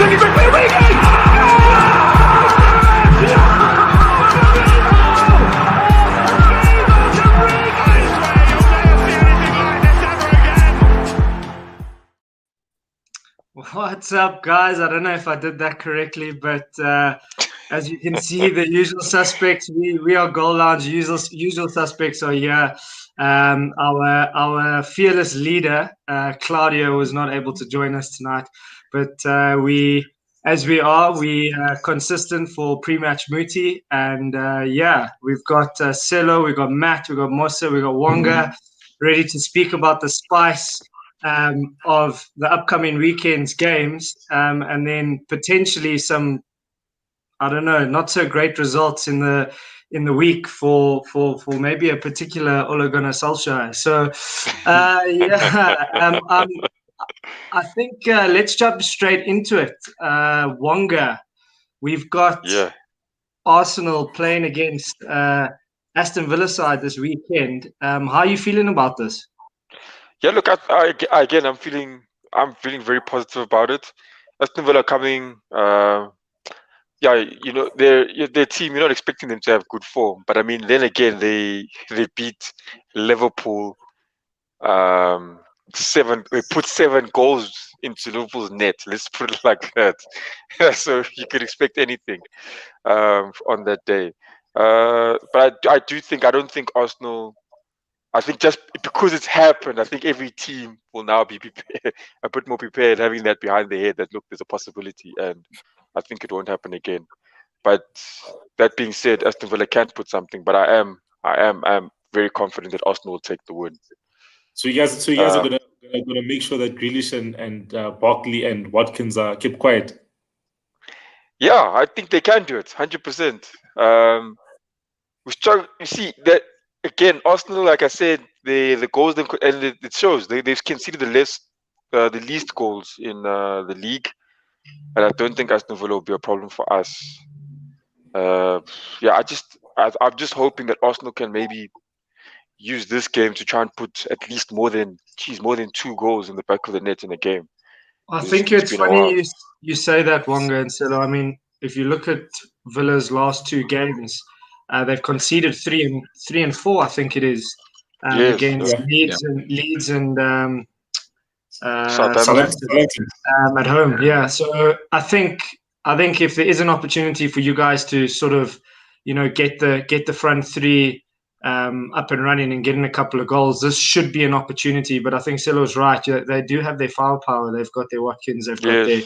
looking for Origi! What's up, guys? I don't know if I did that correctly, but as you can see, the usual suspects, we are Goal Lounge. Usual suspects are here. Our fearless leader, Claudio, was not able to join us tonight, but we are consistent for pre-match Muti, and we've got Sello, we've got Matt, we've got Mosa, we've got Wonga, ready to speak about the spice of the upcoming weekend's games, and then potentially some, I don't know, not so great results in the week for maybe a particular Ole Gunnar Solskjaer. So I think let's jump straight into it. Wonga, we've got Arsenal playing against Aston Villa side this weekend. How are you feeling about this? Yeah, look, I'm feeling very positive about it. Aston Villa coming, their team. You're not expecting them to have good form, but I mean, then again, they beat Liverpool. They put 7 goals into Liverpool's net. Let's put it like that. So you could expect anything on that day. But I don't think Arsenal. I think just because it's happened, I think every team will now be prepared, a bit more prepared, having that behind their head that, look, there's a possibility, and I think it won't happen again. But that being said, Aston Villa can't put something, but I am very confident that Arsenal will take the win. So you guys are gonna make sure that Grealish and Barkley and Watkins are kept quiet. Yeah, I think they can do it, 100%. We struggle. You see that. Again, Arsenal, like I said, the goals and it shows they've conceded the least goals in the league, and I don't think Aston Villa will be a problem for us. I'm just hoping that Arsenal can maybe use this game to try and put at least more than 2 goals in the back of the net in a game. I think it's funny you say that, Wonga and Sello. I mean, if you look at Villa's last 2 games. They've conceded 3 and 4, I think it is, against Leeds and Southampton at home. Yeah, so I think if there is an opportunity for you guys to sort of, get the front 3 up and running and getting a couple of goals, this should be an opportunity. But I think Sello's right. They do have their firepower. They've got their Watkins. They've got their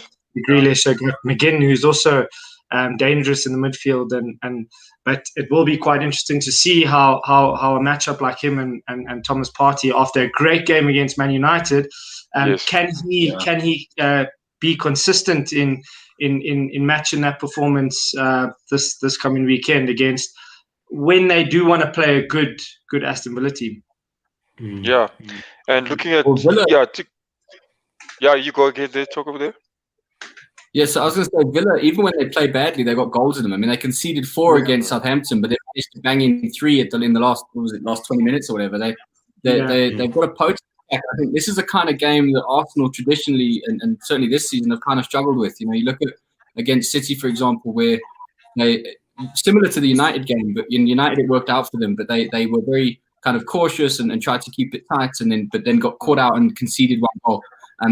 Grealish. They've got McGinn, who's also dangerous in the midfield, but it will be quite interesting to see how a matchup like him and Thomas Partey, after a great game against Man United, can he be consistent in matching that performance this coming weekend against, when they do want to play a good Aston Villa team. Yeah, and looking at you go ahead there, talk over there. Yeah, so I was going to say, Villa, even when they play badly, they got goals in them. I mean, they conceded 4 against Southampton, but they managed to bang in 3 in the last 20 minutes or whatever. They've got a potent attack. I think this is the kind of game that Arsenal traditionally, and certainly this season, have kind of struggled with. You look at against City, for example, where they, similar to the United game, but in United it worked out for them, but they were very kind of cautious and tried to keep it tight, but then got caught out and conceded 1 goal.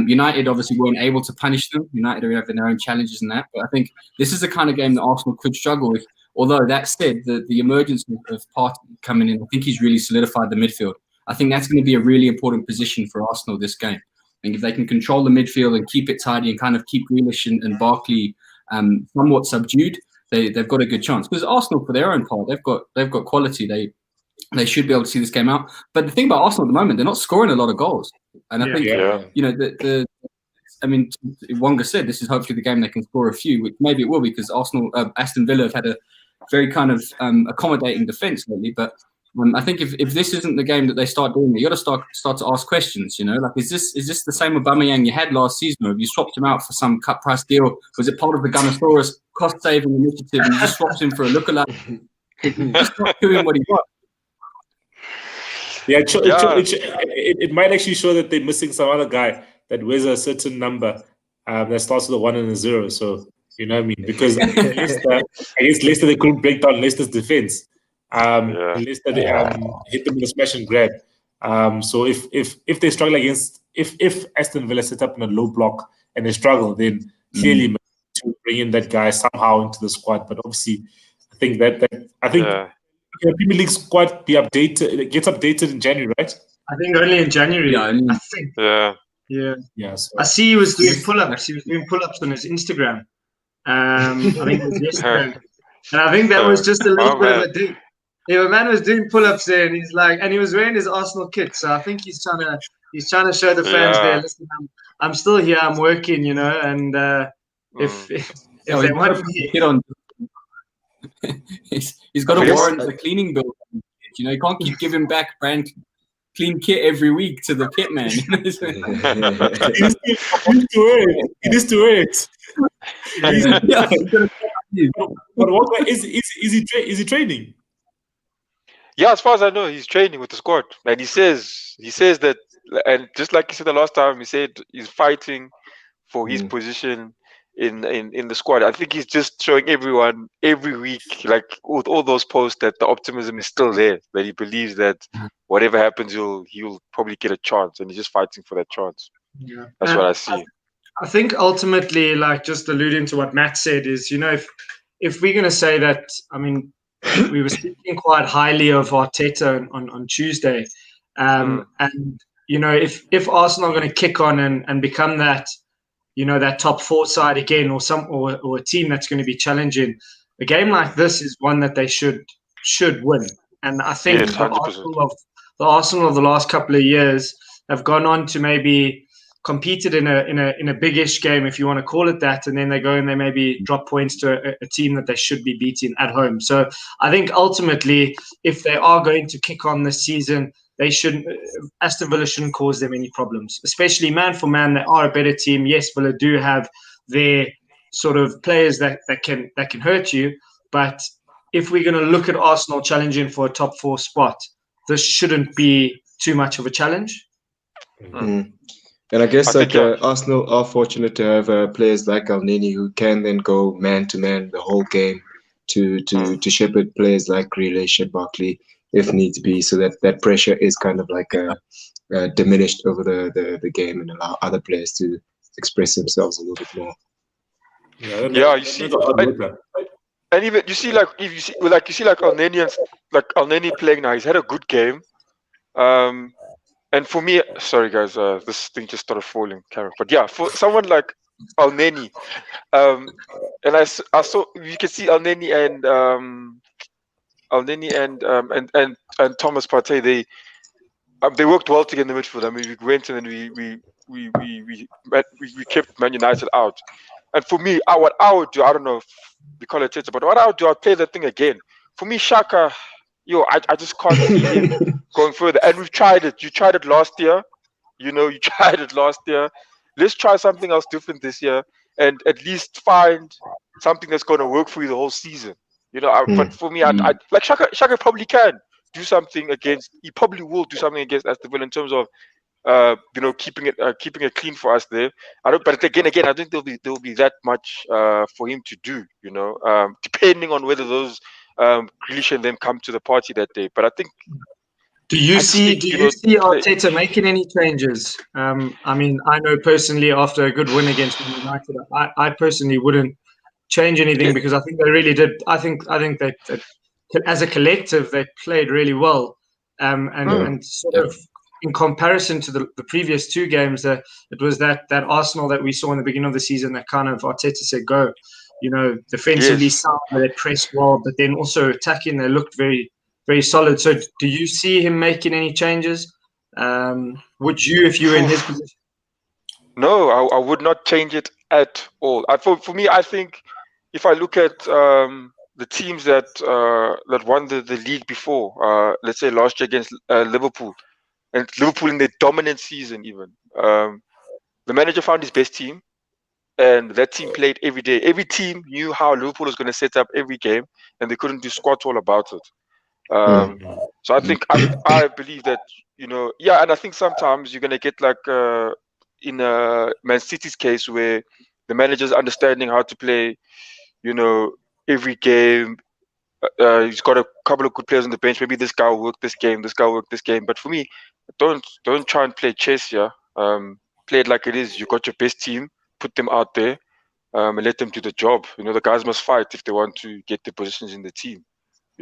United obviously weren't able to punish them. United are having their own challenges in that. But I think this is the kind of game that Arsenal could struggle with. Although that said, the emergence of Partey coming in, I think he's really solidified the midfield. I think that's going to be a really important position for Arsenal this game. I think if they can control the midfield and keep it tidy and kind of keep Grealish and Barkley somewhat subdued, they've got a good chance. Because Arsenal, for their own part, they've got quality. They should be able to see this game out. But the thing about Arsenal at the moment, they're not scoring a lot of goals. And I think, Wonga said this is hopefully the game they can score a few, which maybe it will, because Aston Villa have had a very kind of accommodating defence lately. But I think if this isn't the game that they start doing it, you got to start to ask questions. Like is this the same Aubameyang you had last season, or have you swapped him out for some cut price deal? Was it part of the Gunnosaurus cost saving initiative and you just swapped him for a lookalike? Just not doing what he got. Yeah, it might actually show that they're missing some other guy that wears a certain number. that starts with a 1 and a 0. So you know what I mean? Because against Leicester, they couldn't break down Leicester's defense. And Leicester they hit them with a smash and grab. So if they struggle against if Aston Villa set up in a low block and they struggle, then clearly to bring in that guy somehow into the squad. But obviously, I think the Premier League squad it gets updated in January, right? I think only in January. Yeah, I think. Yeah. So. I see he was doing pull-ups. He was doing pull-ups on his Instagram. I think it was yesterday, and I think that was just a little bit of a dig. Yeah, a man was doing pull-ups there, and he's like, and he was wearing his Arsenal kit. So I think he's trying to show the fans there. Listen, I'm still here. I'm working, you know. And if they want me, he's got to warrant the cleaning bill. You know, you can't keep giving back brand clean kit every week to the kit man. He needs to wear it. But what is he training? Yeah, as far as I know, he's training with the squad, and he says that, and just like he said the last time, he said he's fighting for his position in the squad. I think he's just showing everyone every week, like with all those posts, that the optimism is still there, that he believes that whatever happens, he'll probably get a chance, and he's just fighting for that chance. Yeah, that's what I see. I think ultimately, like just alluding to what Matt said, is, you know, if we're going to say that, I mean, we were speaking quite highly of Arteta on Tuesday, and you know, if Arsenal are going to kick on and become that, you know, that top 4 side again, or a team that's going to be challenging, a game like this is one that they should win. And I think the Arsenal of the last couple of years have gone on to maybe competed in a big-ish game, if you want to call it that, and then they go and they maybe drop points to a team that they should be beating at home. So I think ultimately, if they are going to kick on this season, Aston Villa shouldn't cause them any problems, especially man for man. They are a better team. Yes, Villa do have their sort of players that can hurt you, but if we're going to look at Arsenal challenging for a top 4 spot, this shouldn't be too much of a challenge. And I guess Arsenal are fortunate to have players like Elneny who can then go man to man the whole game to shepherd players like Grealish and Barkley if needs be, so that pressure is kind of like diminished over the game and allow other players to express themselves a little bit more. Yeah, you see, and even you see like Elneny playing now. He's had a good game. And for me, sorry guys, this thing just started falling, Karen. But yeah, for someone like Elneny, and I saw, you can see Elneny and Thomas Partey, they worked well together in the midfield. I mean, we went and then we kept Man United out. And for me, what I would do, I don't know if we call it Twitter, but what I would do, I'd play that thing again. For me, Xhaka, I just can't see him going further. And we've tried it. You tried it last year. You tried it last year. Let's try something else different this year and at least find something that's going to work for you the whole season. But for me, I like Xhaka probably can do something against. He probably will do something against Aston Villa in terms of keeping it clean for us there. But again, I think there'll be that much for him to do. Depending on whether those Grealish and them come to the party that day. But I think. Do you see Arteta making any changes? I mean, I know personally after a good win against Man United, I personally wouldn't change anything because I think they really did. I think they as a collective they played really well, and sort of in comparison to the previous 2 games, it was that Arsenal that we saw in the beginning of the season that kind of Arteta said go, defensively sound, they pressed well, but then also attacking they looked very, very solid. So do you see him making any changes? Would you if you were in his position? No, I would not change it at all. For me, I think if I look at the teams that won the league before, let's say last year against Liverpool, and Liverpool in their dominant season even, the manager found his best team, and that team played every day. Every team knew how Liverpool was going to set up every game, and they couldn't do squat all about it. So I think I believe that and I think sometimes you're going to get like in Man City's case, where the manager's understanding how to play, every game. He's got a couple of good players on the bench. Maybe this guy will work this game. This guy will work this game. But for me, don't try and play chess here. Play it like it is. You got your best team. Put them out there, and let them do the job. The guys must fight if they want to get the positions in the team.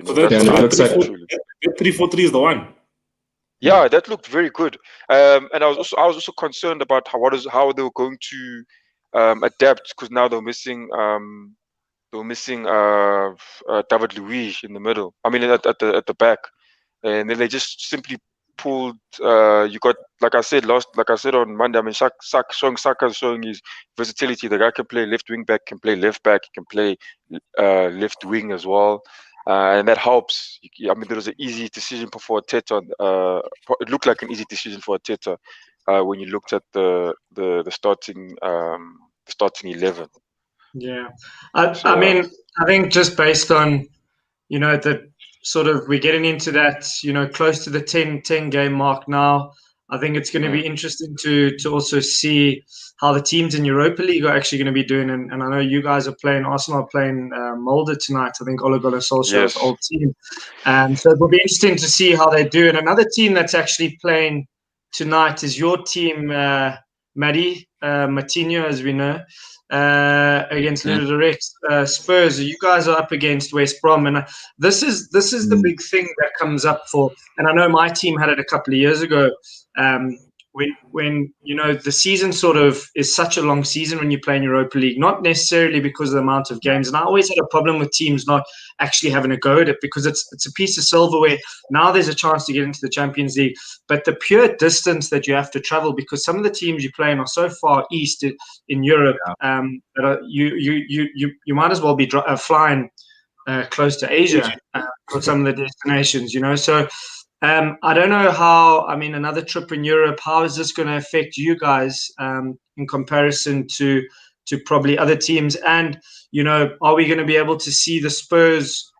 So that 3-4-3 is the one. Yeah, that looked very good. And I was also concerned about how they were going to adapt, because now they're missing David Luiz in the middle. I mean, at the back, and then they just simply pulled. You got, like I said on Monday. I mean, Saka's showing his versatility. The guy can play left wing back, can play left back, he can play left wing as well. And that helps. I mean, there was an easy decision for Arteta. It looked like an easy decision for Arteta when you looked at the starting 11. Yeah, I mean, I think just based on the sort of, we're getting into that close to the 10 game mark now. I think it's going to be interesting to also see how the teams in Europa League are actually going to be doing. And I know you guys are playing, Arsenal are playing Molde tonight. I think Ole Gunnar Solskjaer's old team. So it will be interesting to see how they do. And another team that's actually playing tonight is your team, Maddie, Matinho, as we know, against Ludogorets Spurs. You guys are up against West Brom. And this is the big thing that comes up for, and I know my team had it a couple of years ago, when the season sort of is such a long season when you play in Europa League, not necessarily because of the amount of games. And I always had a problem with teams not actually having a go at it, because it's a piece of silverware. Now there's a chance to get into the Champions League, but the pure distance that you have to travel, because some of the teams you play in are so far east in Europe, that you might as well be flying close to Asia for some of the destinations, So I don't know how. I mean, another trip in Europe, how is this going to affect you guys in comparison to probably other teams? And are we going to be able to see the Spurs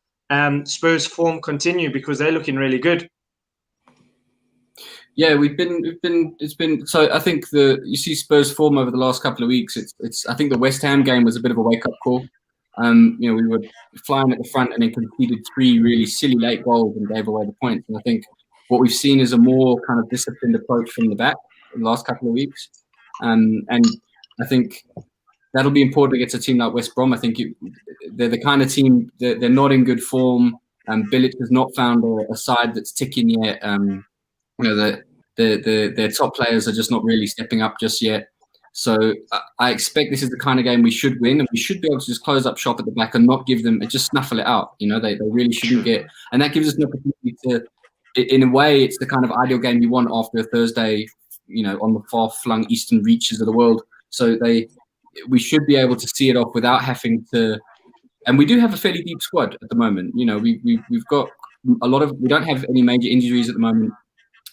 form continue, because they're looking really good? Yeah, it's been so. I think you see Spurs form over the last couple of weeks. I think the West Ham game was a bit of a wake up call. We were flying at the front and then conceded 3 really silly late goals and gave away the points. And I think what we've seen is a more kind of disciplined approach from the back in the last couple of weeks. And I think that'll be important against a team like West Brom. I think they're the kind of team that they're not in good form. Bilic has not found a side that's ticking yet. Their top players are just not really stepping up just yet. So I expect this is the kind of game we should win, and we should be able to just close up shop at the back and not give them, just snuffle it out. They really shouldn't get, and that gives us an opportunity to, in a way, it's the kind of ideal game you want after a Thursday, on the far-flung eastern reaches of the world. So we should be able to see it off without having to, and we do have a fairly deep squad at the moment. We've got a lot of, we don't have any major injuries at the moment.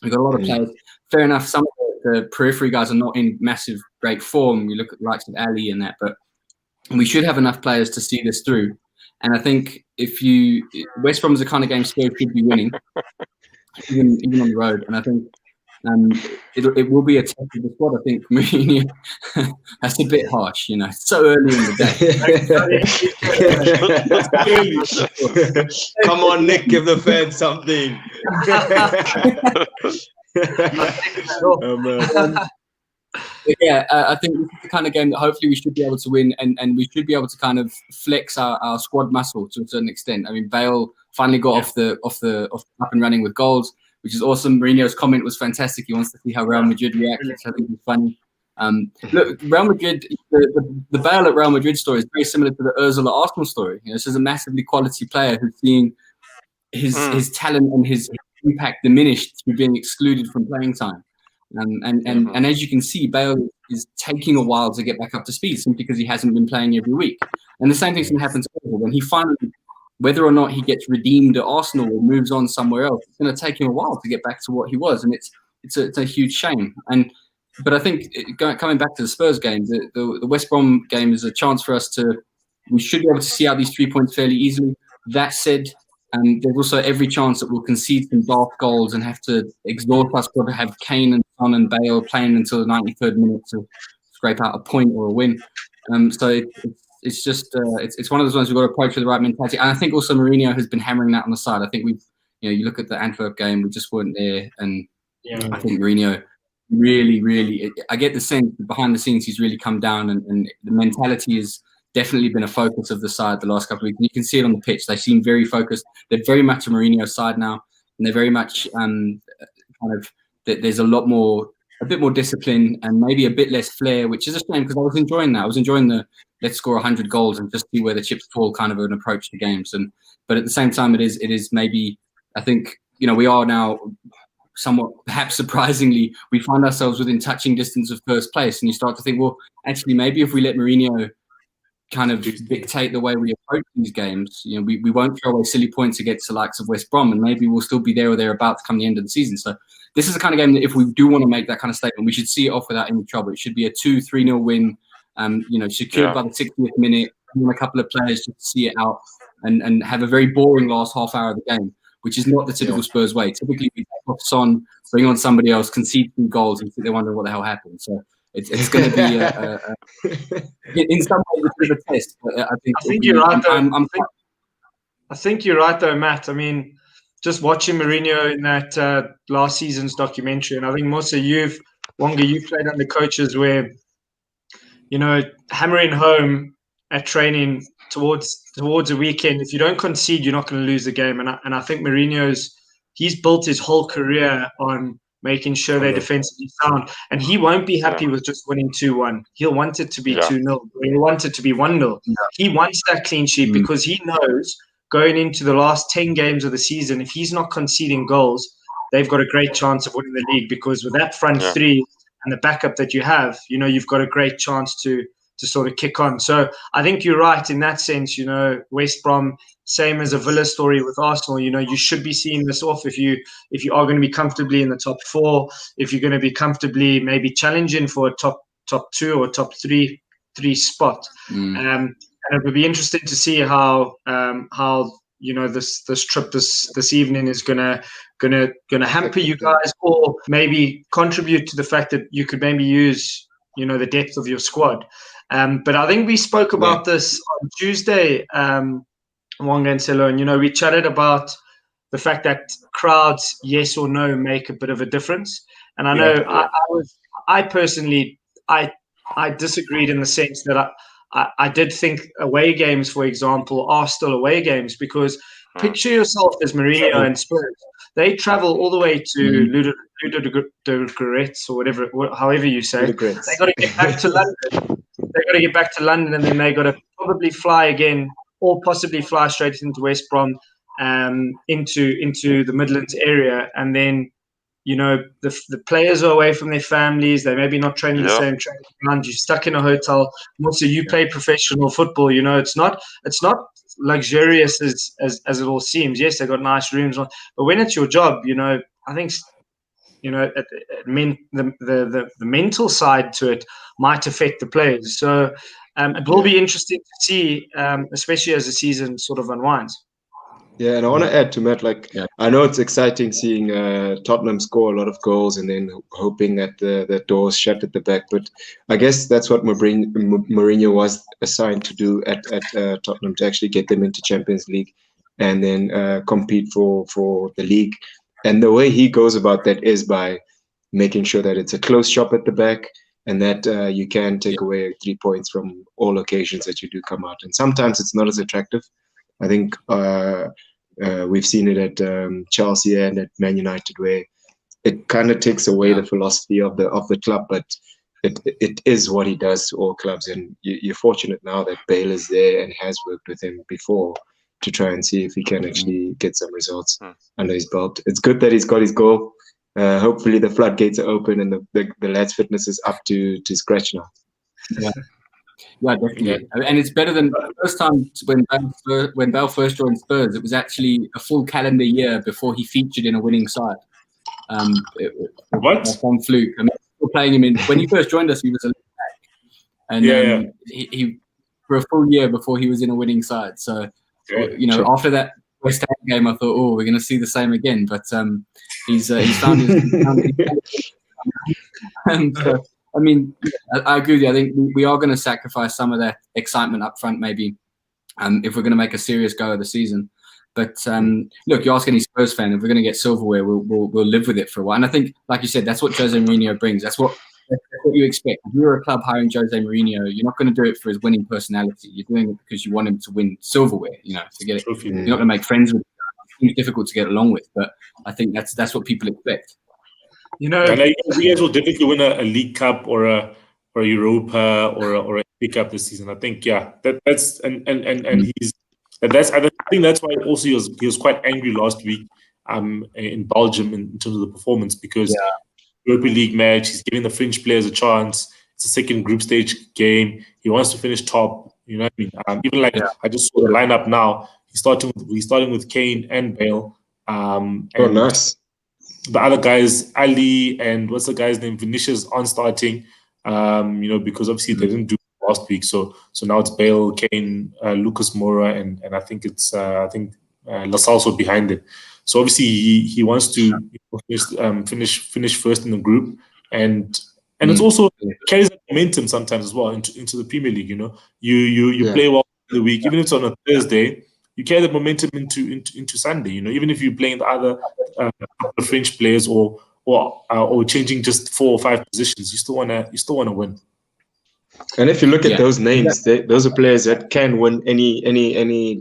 We've got a lot of players. Fair enough, some of the periphery guys are not in massive great form. You look at the likes of Ali and that, but we should have enough players to see this through. And I think West Brom is the kind of game Spurs should be winning, even on the road. And I think it will be a test of the squad. I think Mourinho, that's a bit harsh, It's so early in the day. Come on, Nick, give the fans something. I think this is the kind of game that hopefully we should be able to win, and we should be able to kind of flex our squad muscle to a certain extent. I mean, Bale finally got off the up and running with goals, which is awesome. Mourinho's comment was fantastic. He wants to see how Real Madrid react, which I think is funny. Look, Real Madrid, the Bale at Real Madrid story is very similar to the Ozil at Arsenal story. This is a massively quality player who's seeing his talent and his impact diminished through being excluded from playing time. And as you can see, Bale is taking a while to get back up to speed simply because he hasn't been playing every week. And the same thing's going to happen to Ozil. When he finally, whether or not he gets redeemed at Arsenal or moves on somewhere else, it's going to take him a while to get back to what he was. And it's a huge shame. But I think coming back to the Spurs game, the West Brom game is a chance for us we should be able to see out these 3 points fairly easily. That said, there's also every chance that we'll concede some dark goals and have to exhaust us to have Kane and Son and Bale playing until the 93rd minute to scrape out a point or a win. So it's just it's one of those ones we've got to approach with the right mentality. And I think also Mourinho has been hammering that on the side. I think you look at the Antwerp game, we just weren't there, and I think Mourinho really, I get the sense that behind the scenes he's really come down, and the mentality has definitely been a focus of the side the last couple of weeks. And you can see it on the pitch. They seem very focused. They're very much a Mourinho side now, and they're very much there's a bit more discipline and maybe a bit less flair, which is a shame because I was enjoying that. I was enjoying the let's score 100 goals and just see where the chips fall kind of an approach to games. But at the same time, it is maybe, I think, we are now somewhat, perhaps surprisingly, we find ourselves within touching distance of first place. And you start to think, well, actually, maybe if we let Mourinho kind of dictate the way we approach these games, we won't throw away silly points against the likes of West Brom, and maybe we'll still be there or thereabouts come the end of the season. So this is the kind of game that if we do want to make that kind of statement, we should see it off without any trouble. It should be a 2-3-0 win, secured by the 60th minute, a couple of players just to see it out and have a very boring last half hour of the game, which is not the typical Spurs way. Typically, we take off Son, bring on somebody else, concede 2 goals, and they're wondering what the hell happened. So it's going to be, in some ways, a bit of a test. But I think you're right, though. I think you're right, though, Matt. I mean, just watching Mourinho in that last season's documentary, and I think, Mosa, Wonga, you've played under coaches where, hammering home at training towards a weekend, if you don't concede, you're not going to lose the game. And I think he's built his whole career on making sure they're defensively sound. And he won't be happy with just winning 2-1. He'll want it to be 2-0. He'll want it to be 1-0. He wants that clean sheet because he knows going into the last 10 games of the season, if he's not conceding goals, they've got a great chance of winning the league, because with that front three and the backup that you have, you've got a great chance to sort of kick on. So I think you're right in that sense. West Brom, same as a Villa story with Arsenal, you should be seeing this off if you are going to be comfortably in the top 4, if you're going to be comfortably maybe challenging for a top 2 or top 3 spot. And it would be interesting to see how this trip this evening is gonna hamper you guys, or maybe contribute to the fact that you could maybe use the depth of your squad. But I think we spoke about this on Tuesday, Wonga and Sello, and we chatted about the fact that crowds, yes or no, make a bit of a difference. And I know I personally disagreed in the sense that I did think away games, for example, are still away games, because picture yourself as Mourinho and Spurs. They travel all the way to Ludogorets or whatever, however you say it. They got to get back to London. And then they got to probably fly again, or possibly fly straight into West Brom, into the Midlands area, and then the players are away from their families. They maybe not training the same training ground. You're stuck in a hotel. Also, you play professional football. It's not luxurious as it all seems. Yes, they got nice rooms, but when it's your job, I think the mental side to it might affect the players. So it will be interesting to see, especially as the season sort of unwinds. Yeah, and I want to add to Matt, I know it's exciting seeing Tottenham score a lot of goals and then hoping that the doors shut at the back. But I guess that's what Mourinho was assigned to do at Tottenham, to actually get them into Champions League and then compete for the league. And the way he goes about that is by making sure that it's a close shop at the back, and that you can take away 3 points from all occasions that you do come out. And sometimes it's not as attractive. I think we've seen it at Chelsea and at Man United, where it kind of takes away the philosophy of the club, but it is what he does to all clubs. And you're fortunate now that Bale is there and has worked with him before to try and see if he can actually get some results under his belt. It's good that he's got his goal. Hopefully the floodgates are open and the lad's fitness is up to scratch now. Yeah, definitely. Yeah. And it's better than the first time when Bale first joined Spurs. It was actually a full calendar year before he featured in a winning side. What? On fluke. I mean, we were playing him in when he first joined us. He was a left back, and he for a full year before he was in a winning side. So after that West Ham game, I thought, we're going to see the same again. But he's found his. So, I mean, I agree with you. I think we are going to sacrifice some of that excitement up front, maybe, if we're going to make a serious go of the season. But look, you ask any Spurs fan, if we're going to get silverware, we'll live with it for a while. And I think, like you said, that's what Jose Mourinho brings. That's what you expect. If you're a club hiring Jose Mourinho, you're not going to do it for his winning personality. You're doing it because you want him to win silverware. You know, to get it. You're not going to make friends with him. It's difficult to get along with, but I think that's what people expect. You know, and you guys will definitely win a League Cup or a Europa or a Big Cup this season. I think, that's he's. I think that's why also he was quite angry last week in Belgium in terms of the performance, because Europa League match, he's giving the French players a chance. It's a second group stage game. He wants to finish top. You know what I mean? Even I just saw the lineup now. He's starting with Kane and Bale. Nice. The other guys, Ali and what's the guy's name, Vinicius, aren't starting. Because obviously they didn't do last week. So now it's Bale, Kane, Lucas Moura, and I think it's Lasalso behind it. So obviously he wants to finish first in the group, and it's also carries that momentum sometimes as well into the Premier League. You know, you play well in the week, even if it's on a Thursday, you carry that momentum into Sunday. You know, even if you're playing the other French players or changing just 4 or 5 positions, you still wanna win. And if you look at those names, those are players that can win any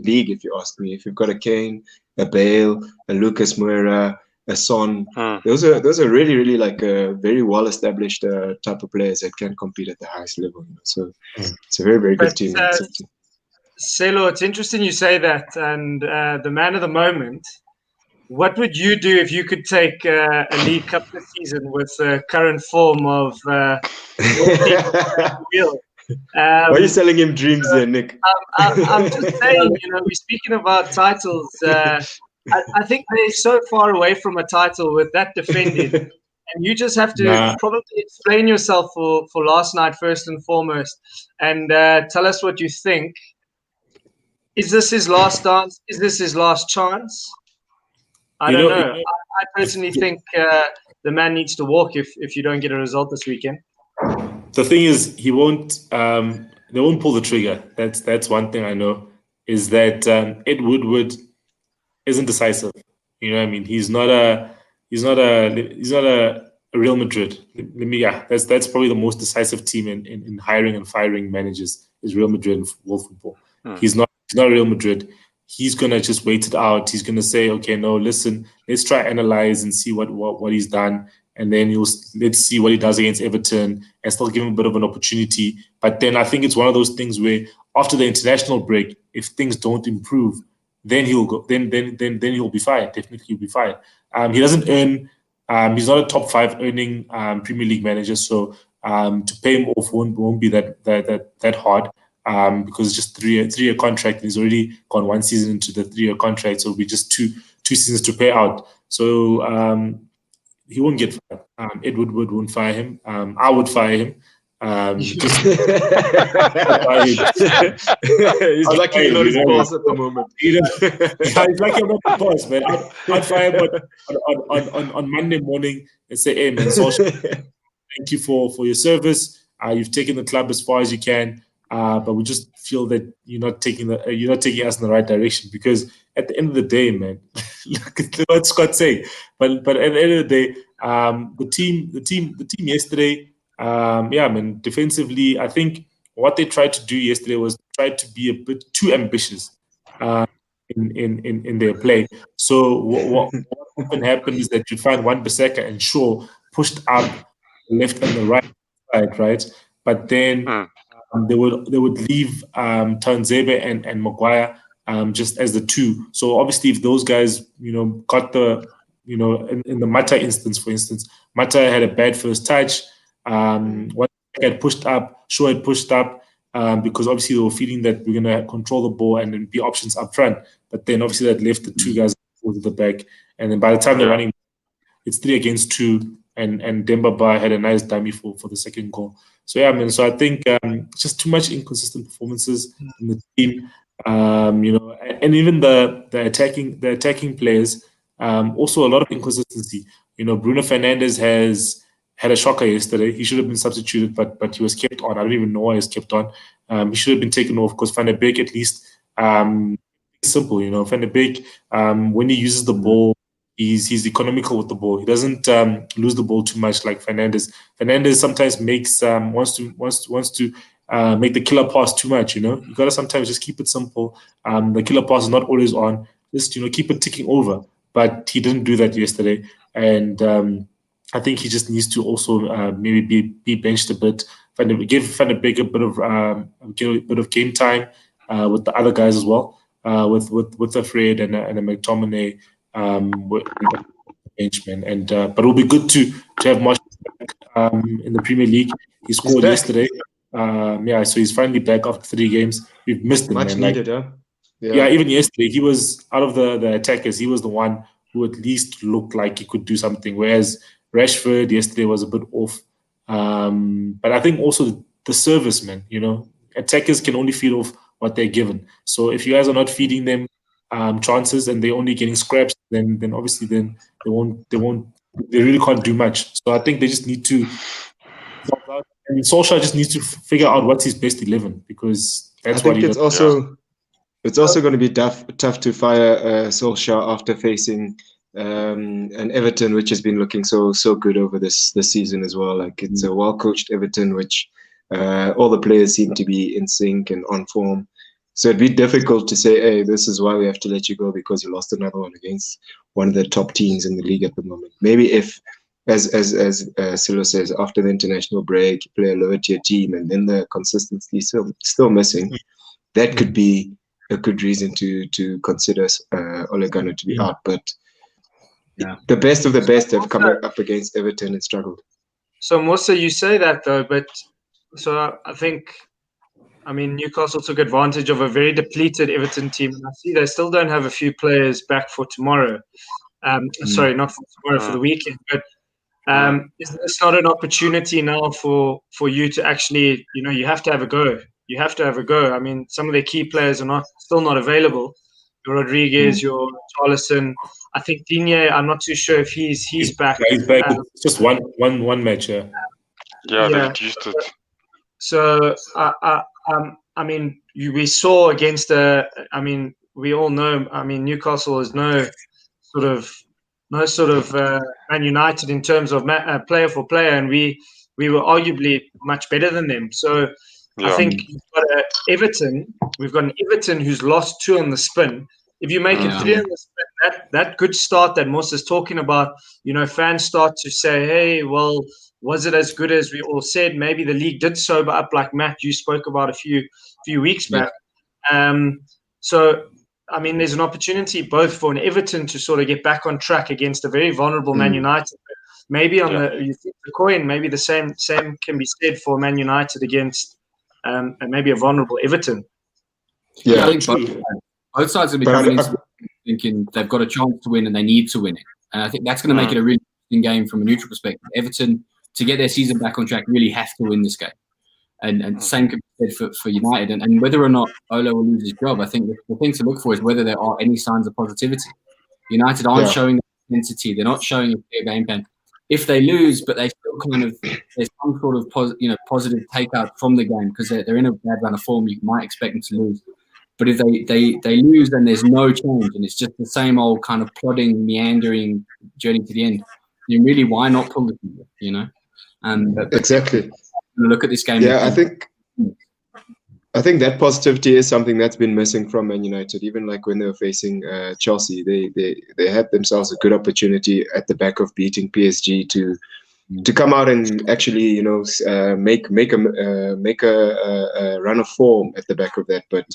league. If you ask me, if you've got a Kane, a Bale, a Lucas Moura, a Son, those are really very well established type of players that can compete at the highest level. So it's a very, very good team. Sello, it's interesting you say that. And the man of the moment, what would you do if you could take a League Cup this season with the current form of Wheel? Why are you selling him dreams there, Nick? I'm just saying, we're speaking about titles. I think they're so far away from a title with that defended. And you just have to probably explain yourself for last night first and foremost, and tell us what you think. Is this his last dance? Is this his last chance? I don't know. I personally think the man needs to walk if you don't get a result this weekend. The thing is, he won't. They won't pull the trigger. That's one thing I know. Is that Ed Woodward isn't decisive. You know what I mean? He's not a Real Madrid. That's probably the most decisive team in hiring and firing managers is Real Madrid in world football. He's not Real Madrid. He's gonna just wait it out. He's gonna say, okay, no, listen, let's try analyze and see what he's done, and then let's see what he does against Everton and still give him a bit of an opportunity. But then I think it's one of those things where after the international break, if things don't improve, then he'll go. Then he'll be fired. Definitely, he'll be fired. He doesn't earn. He's not a top 5 earning Premier League manager, so to pay him off won't be that hard. Because it's just 3-year contract, and he's already gone 1 season into the 3-year contract, so it'll be just two seasons to pay out. So he won't get fired. Ed Woodward won't fire him. I would fire him. He's lucky you're not his boss at the moment. He's lucky I'm not the boss, man. I'd fire him on Monday morning and say, hey, man, Social, thank you for your service. You've taken the club as far as you can. But we just feel that you're not taking us in the right direction, because at the end of the day, man, look at what Scott's saying. But at the end of the day, the team yesterday, man, defensively, I think what they tried to do yesterday was try to be a bit too ambitious in their play. So what often happened is that you find one Bissaka and Shaw pushed up the left and the right side, right? But then they would leave Tanzebe and Maguire just as the 2. So obviously, if those guys, got the, in the Mata instance, for instance, Mata had a bad first touch. One had pushed up, Shaw had pushed up, because obviously they were feeling that we're going to control the ball and then be options up front. But then obviously that left the 2 guys to the back. And then by the time they're running, it's 3 against 2. And Demba Ba had a nice dummy for the second goal. So yeah, man. So I think just too much inconsistent performances in the team, and even the attacking players, also a lot of inconsistency. Bruno Fernandes has had a shocker yesterday. He should have been substituted, but he was kept on. I don't even know why he was kept on. He should have been taken off because Van der Beek at least simple, Van der Beek, when he uses the ball, he's economical with the ball. He doesn't lose the ball too much like Fernandes. Fernandes sometimes makes wants to make the killer pass too much. You gotta sometimes just keep it simple. The killer pass is not always on. Just keep it ticking over. But he didn't do that yesterday, and I think he just needs to also maybe be benched a bit. Give Van der Beek a bit of game time with the other guys as well. With a Fred and a McTominay benchman, and but it'll be good to have Marsh in the Premier League. He scored yesterday. So he's finally back after 3 games. We've missed him. Much needed, huh? Yeah, even yesterday he was out of the attackers. He was the one who at least looked like he could do something. Whereas Rashford yesterday was a bit off. But I think also the service, man. Attackers can only feed off what they're given. So if you guys are not feeding them chances and they're only getting scraps, then obviously they really can't do much. So I think they just need to, and Solskjaer just needs to figure out what's his best 11, because that's what he does. It's also going to be tough to fire Solskjaer after facing an Everton which has been looking so good over this season as well. Like, it's a well-coached Everton which all the players seem to be in sync and on form. So it'd be difficult to say, hey, this is why we have to let you go because you lost another one against one of the top teams in the league at the moment. Maybe if, as Sello says, after the international break, you play a lower tier team and then the consistency still missing, that could be a good reason to consider Ole Gunnar to be out. But the best of the best have come up against Everton and struggled. So, Mosa, you say that though, but so I think, Newcastle took advantage of a very depleted Everton team. And I see they still don't have a few players back for tomorrow. Sorry, not for tomorrow, for the weekend. But is this not an opportunity now for you to actually, you have to have a go. You have to have a go. Some of their key players are still not available. Your Rodriguez, your Charlison. I think Digne, I'm not too sure if he's back. Yeah, he's back. It's just one match. Yeah, they reduced it. So, we saw against we all know, Newcastle is no sort of Man United in terms of player for player, and we were arguably much better than them. So I think we've got an Everton who's lost 2 on the spin. If you make it 3 on the spin, that good start that Mosa is talking about, fans start to say, hey, well, was it as good as we all said? Maybe the league did sober up, like Matt, you spoke about a few weeks back. So, there's an opportunity both for an Everton to sort of get back on track against a very vulnerable Man United. Maybe you flip the coin, maybe the same can be said for Man United against maybe a vulnerable Everton. Yeah, I think both sides will be coming in thinking they've got a chance to win and they need to win it. And I think that's going to make it a really interesting game from a neutral perspective. Everton, to get their season back on track, really have to win this game. And same can be said for United. And whether or not Olo will lose his job, I think the thing to look for is whether there are any signs of positivity. United aren't showing intensity. They're not showing a clear game plan. If they lose, but they still there's some sort of positive takeout from the game because they're in a bad run of form, you might expect them to lose. But if they lose, then there's no change, and it's just the same old kind of plodding, meandering journey to the end. Then really, why not pull the trigger? Exactly. Look at this game. Yeah, I think that positivity is something that's been missing from Man United. Even like when they were facing Chelsea, they had themselves a good opportunity at the back of beating PSG to come out and actually make a run of form at the back of that. But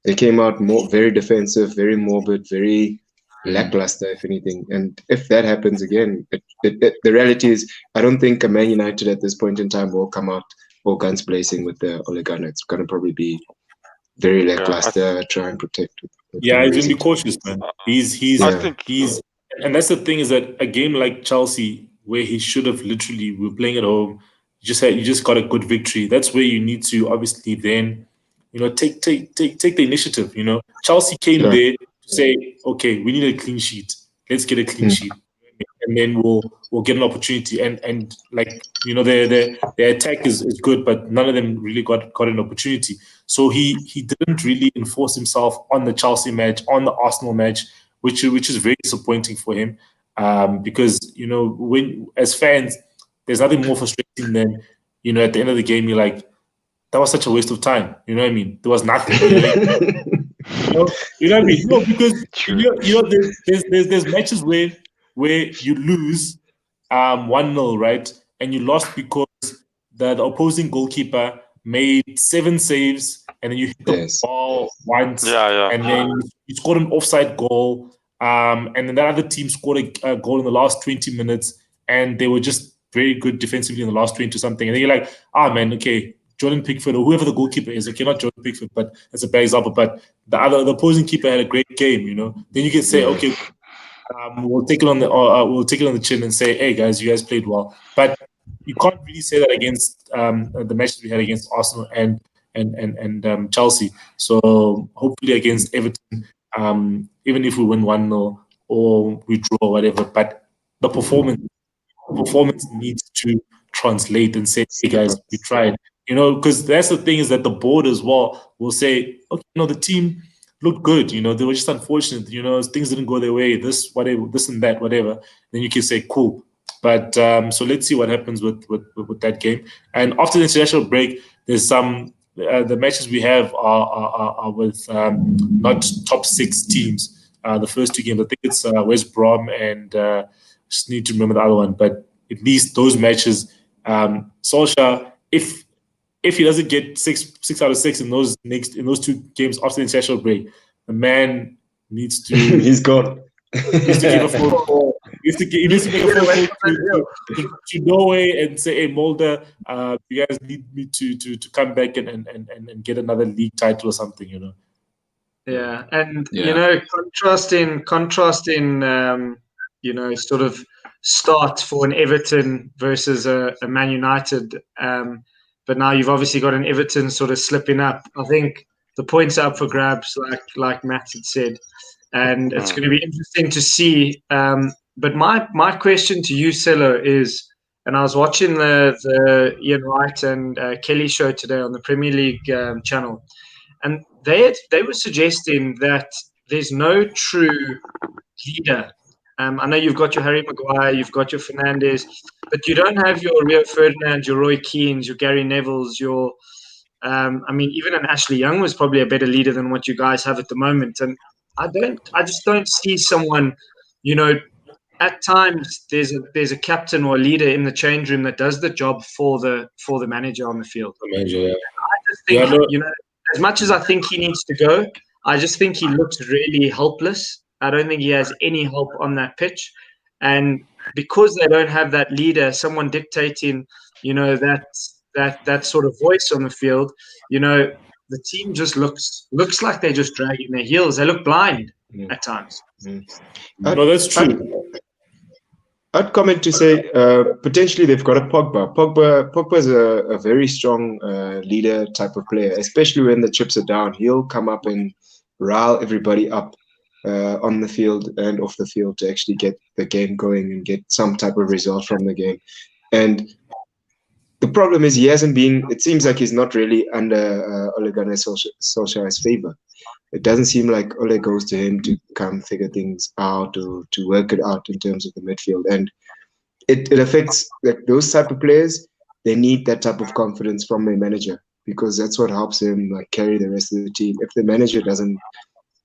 they came out very defensive, very morbid, very lackluster, if anything. And if that happens again, the reality is I don't think a Man United at this point in time will come out all guns blazing with the Ole Gunnar. It's going to probably be very lackluster, try and protect it. He's going to be cautious, man. And that's the thing, is that a game like Chelsea, where he should have literally, we're playing at home, you just got a good victory. That's where you need to obviously then, take the initiative. Chelsea came there to say, okay, we need a clean sheet. Let's get a clean sheet. and then we'll get an opportunity. And like, you know, their attack is good, but none of them really got an opportunity. So he didn't really enforce himself on the Chelsea match, on the Arsenal match, which is very disappointing for him. Because, you know, when as fans, there's nothing more frustrating than, you know, at the end of the game, you're like, that was such a waste of time. You know what I mean? There was nothing. You know what I mean? No, because you know there's matches where you lose 1-0, right? And you lost because the opposing goalkeeper made 7 saves, and then you hit the ball once, and then you scored an offside goal, and then that other team scored a goal in the last 20 minutes, and they were just very good defensively in the last 20 or something. And then you're like, man, okay, Jordan Pickford or whoever the goalkeeper is, okay, not Jordan Pickford, but that's a bad example. But the opposing keeper had a great game, you know. Then you can say, okay, we'll take it on the chin and say, hey guys, you guys played well. But you can't really say that against the matches we had against Arsenal and Chelsea. So hopefully against Everton, even if we win 1-0 or we draw or whatever, but the performance needs to translate and say, hey guys, we tried. You know, because that's the thing, is that the board as well will say, okay, you know, the team looked good. You know, they were just unfortunate. You know, things didn't go their way. This, whatever, this and that, whatever. Then you can say, cool. But so let's see what happens with that game. And after the international break, there's some the matches we have are with not top 6 teams. The first 2 games, I think it's West Brom and just need to remember the other one. But at least those matches, Solskjaer, if he doesn't get 6 out of 6 in those 2 games after the international break, the man needs to. He's gone. He needs to give a phone call. He needs to make a phone call to Norway and say, "Hey, Mulder, you guys need me to come back and get another league title or something." You know. Yeah, and you know, contrasting, you know, sort of start for an Everton versus a Man United. But now you've obviously got an Everton sort of slipping up. I think the points are up for grabs, like Matt had said, and it's going to be interesting to see. But my question to you, Sello, is, and I was watching the Ian Wright and Kelly show today on the Premier League channel, and they were suggesting that there's no true leader. I know you've got your Harry Maguire, you've got your Fernandes, but you don't have your Rio Ferdinand, your Roy Keanes, your Gary Nevilles, your I mean, even an Ashley Young was probably a better leader than what you guys have at the moment. And I just don't see someone, you know, at times there's a captain or a leader in the change room that does the job for the manager on the field. The manager, yeah. I just think, you know, as much as I think he needs to go, I just think he looks really helpless. I don't think he has any help on that pitch. And because they don't have that leader, someone dictating, you know, that sort of voice on the field, you know, the team just looks like they're just dragging their heels. They look blind at times. No, that's true. I'd comment to say potentially they've got a Pogba. Pogba is a very strong leader type of player, especially when the chips are down. He'll come up and rile everybody up on the field and off the field to actually get the game going and get some type of result from the game. And the problem is he hasn't been. It seems like he's not really under Ole Gunnar Solskjaer's favor. It doesn't seem like Ole goes to him to come figure things out or to work it out in terms of the midfield. And it affects like those type of players. They need that type of confidence from their manager, because that's what helps him like carry the rest of the team. If the manager doesn't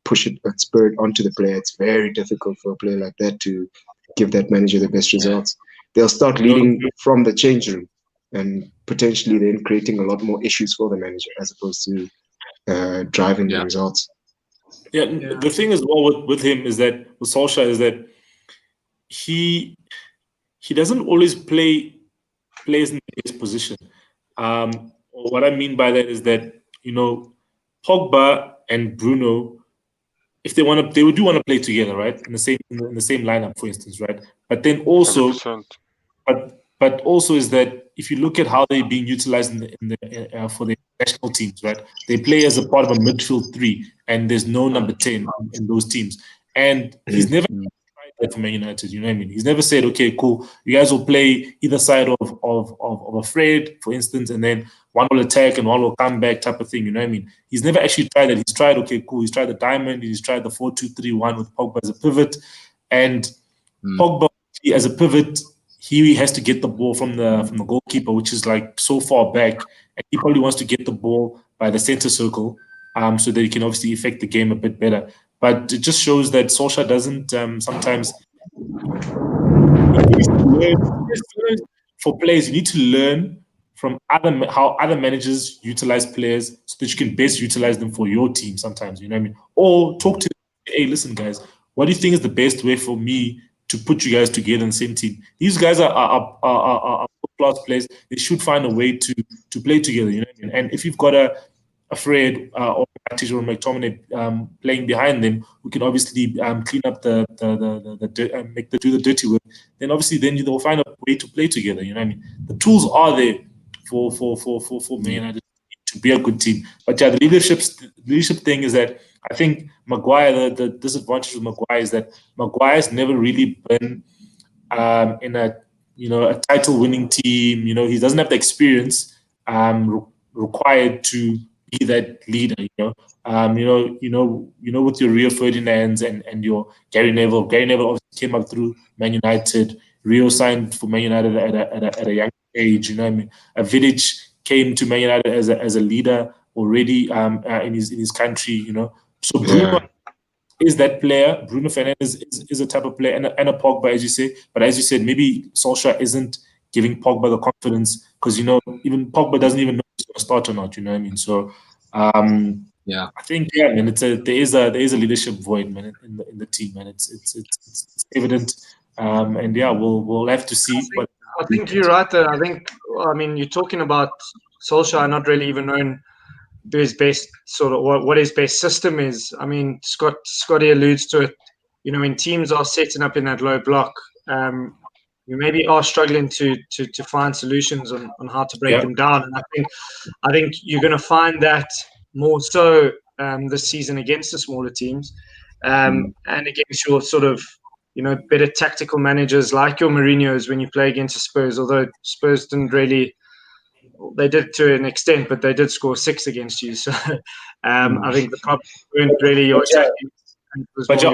push it, spur it onto the player, it's very difficult for a player like that to give that manager the best results. They'll start leading from the change room and potentially then creating a lot more issues for the manager as opposed to driving the results. Yeah, the thing as well with him is that with Solskjaer is that he doesn't always play players in his position. What I mean by that is that, you know, Pogba and Bruno, if they want to, they do want to play together, right? In the same lineup, for instance, right? But then also, 100%. but also is that if you look at how they're being utilized for the national teams, right? They play as a part of a midfield 3, and there's no number 10 in those teams. And he's never tried that for Man United. You know what I mean? He's never said, okay, cool, you guys will play either side of a Fred, for instance, and then one will attack and one will come back type of thing. You know what I mean? He's never actually tried that. He's tried, okay, cool. He's tried the diamond. He's tried the 4-2-3-1 with Pogba as a pivot, and Pogba as a pivot, he has to get the ball from the goalkeeper, which is like so far back, and he probably wants to get the ball by the center circle, so that he can obviously affect the game a bit better. But it just shows that Solskjaer doesn't sometimes. For players, you need to learn from how other managers utilize players so that you can best utilize them for your team sometimes, you know what I mean? Or talk to them, hey, listen, guys, what do you think is the best way for me to put you guys together in the same team? These guys are class players. They should find a way to play together, you know what I mean? And if you've got a Fred or McTominay playing behind them, who can obviously clean up do the dirty work, then obviously they'll find a way to play together. You know what I mean? The tools are there for Man United to be a good team. But yeah, the leadership thing is that I think Maguire, the disadvantage with Maguire is that Maguire's never really been in a title winning team. You know, he doesn't have the experience required to be that leader, with your Rio Ferdinands and your Gary Neville. Gary Neville obviously came up through Man United. Rio signed for Man United at a young age. You know what I mean? A Vidic came to Man United as a leader already in his country. You know, so Bruno is that player. Bruno Fernandes is a type of player, and a Pogba, as you say. But as you said, maybe Solskjaer isn't giving Pogba the confidence because even Pogba doesn't even know if he's going to start or not. You know what I mean? So I think man, there is a leadership void, man, in the team, man. It's evident, and we'll have to see. I think you're right there. You're talking about Solskjaer not really even knowing his best sort of what his best system is. I mean, Scotty alludes to it. You know, when teams are setting up in that low block, you maybe are struggling to find solutions on how to break them down. And I think you're going to find that more so this season against the smaller teams, and against your sort of better tactical managers like your Mourinho's when you play against the Spurs. Although Spurs didn't really. They did to an extent, but they did score 6 against you. So I think the problem weren't really your attacking. But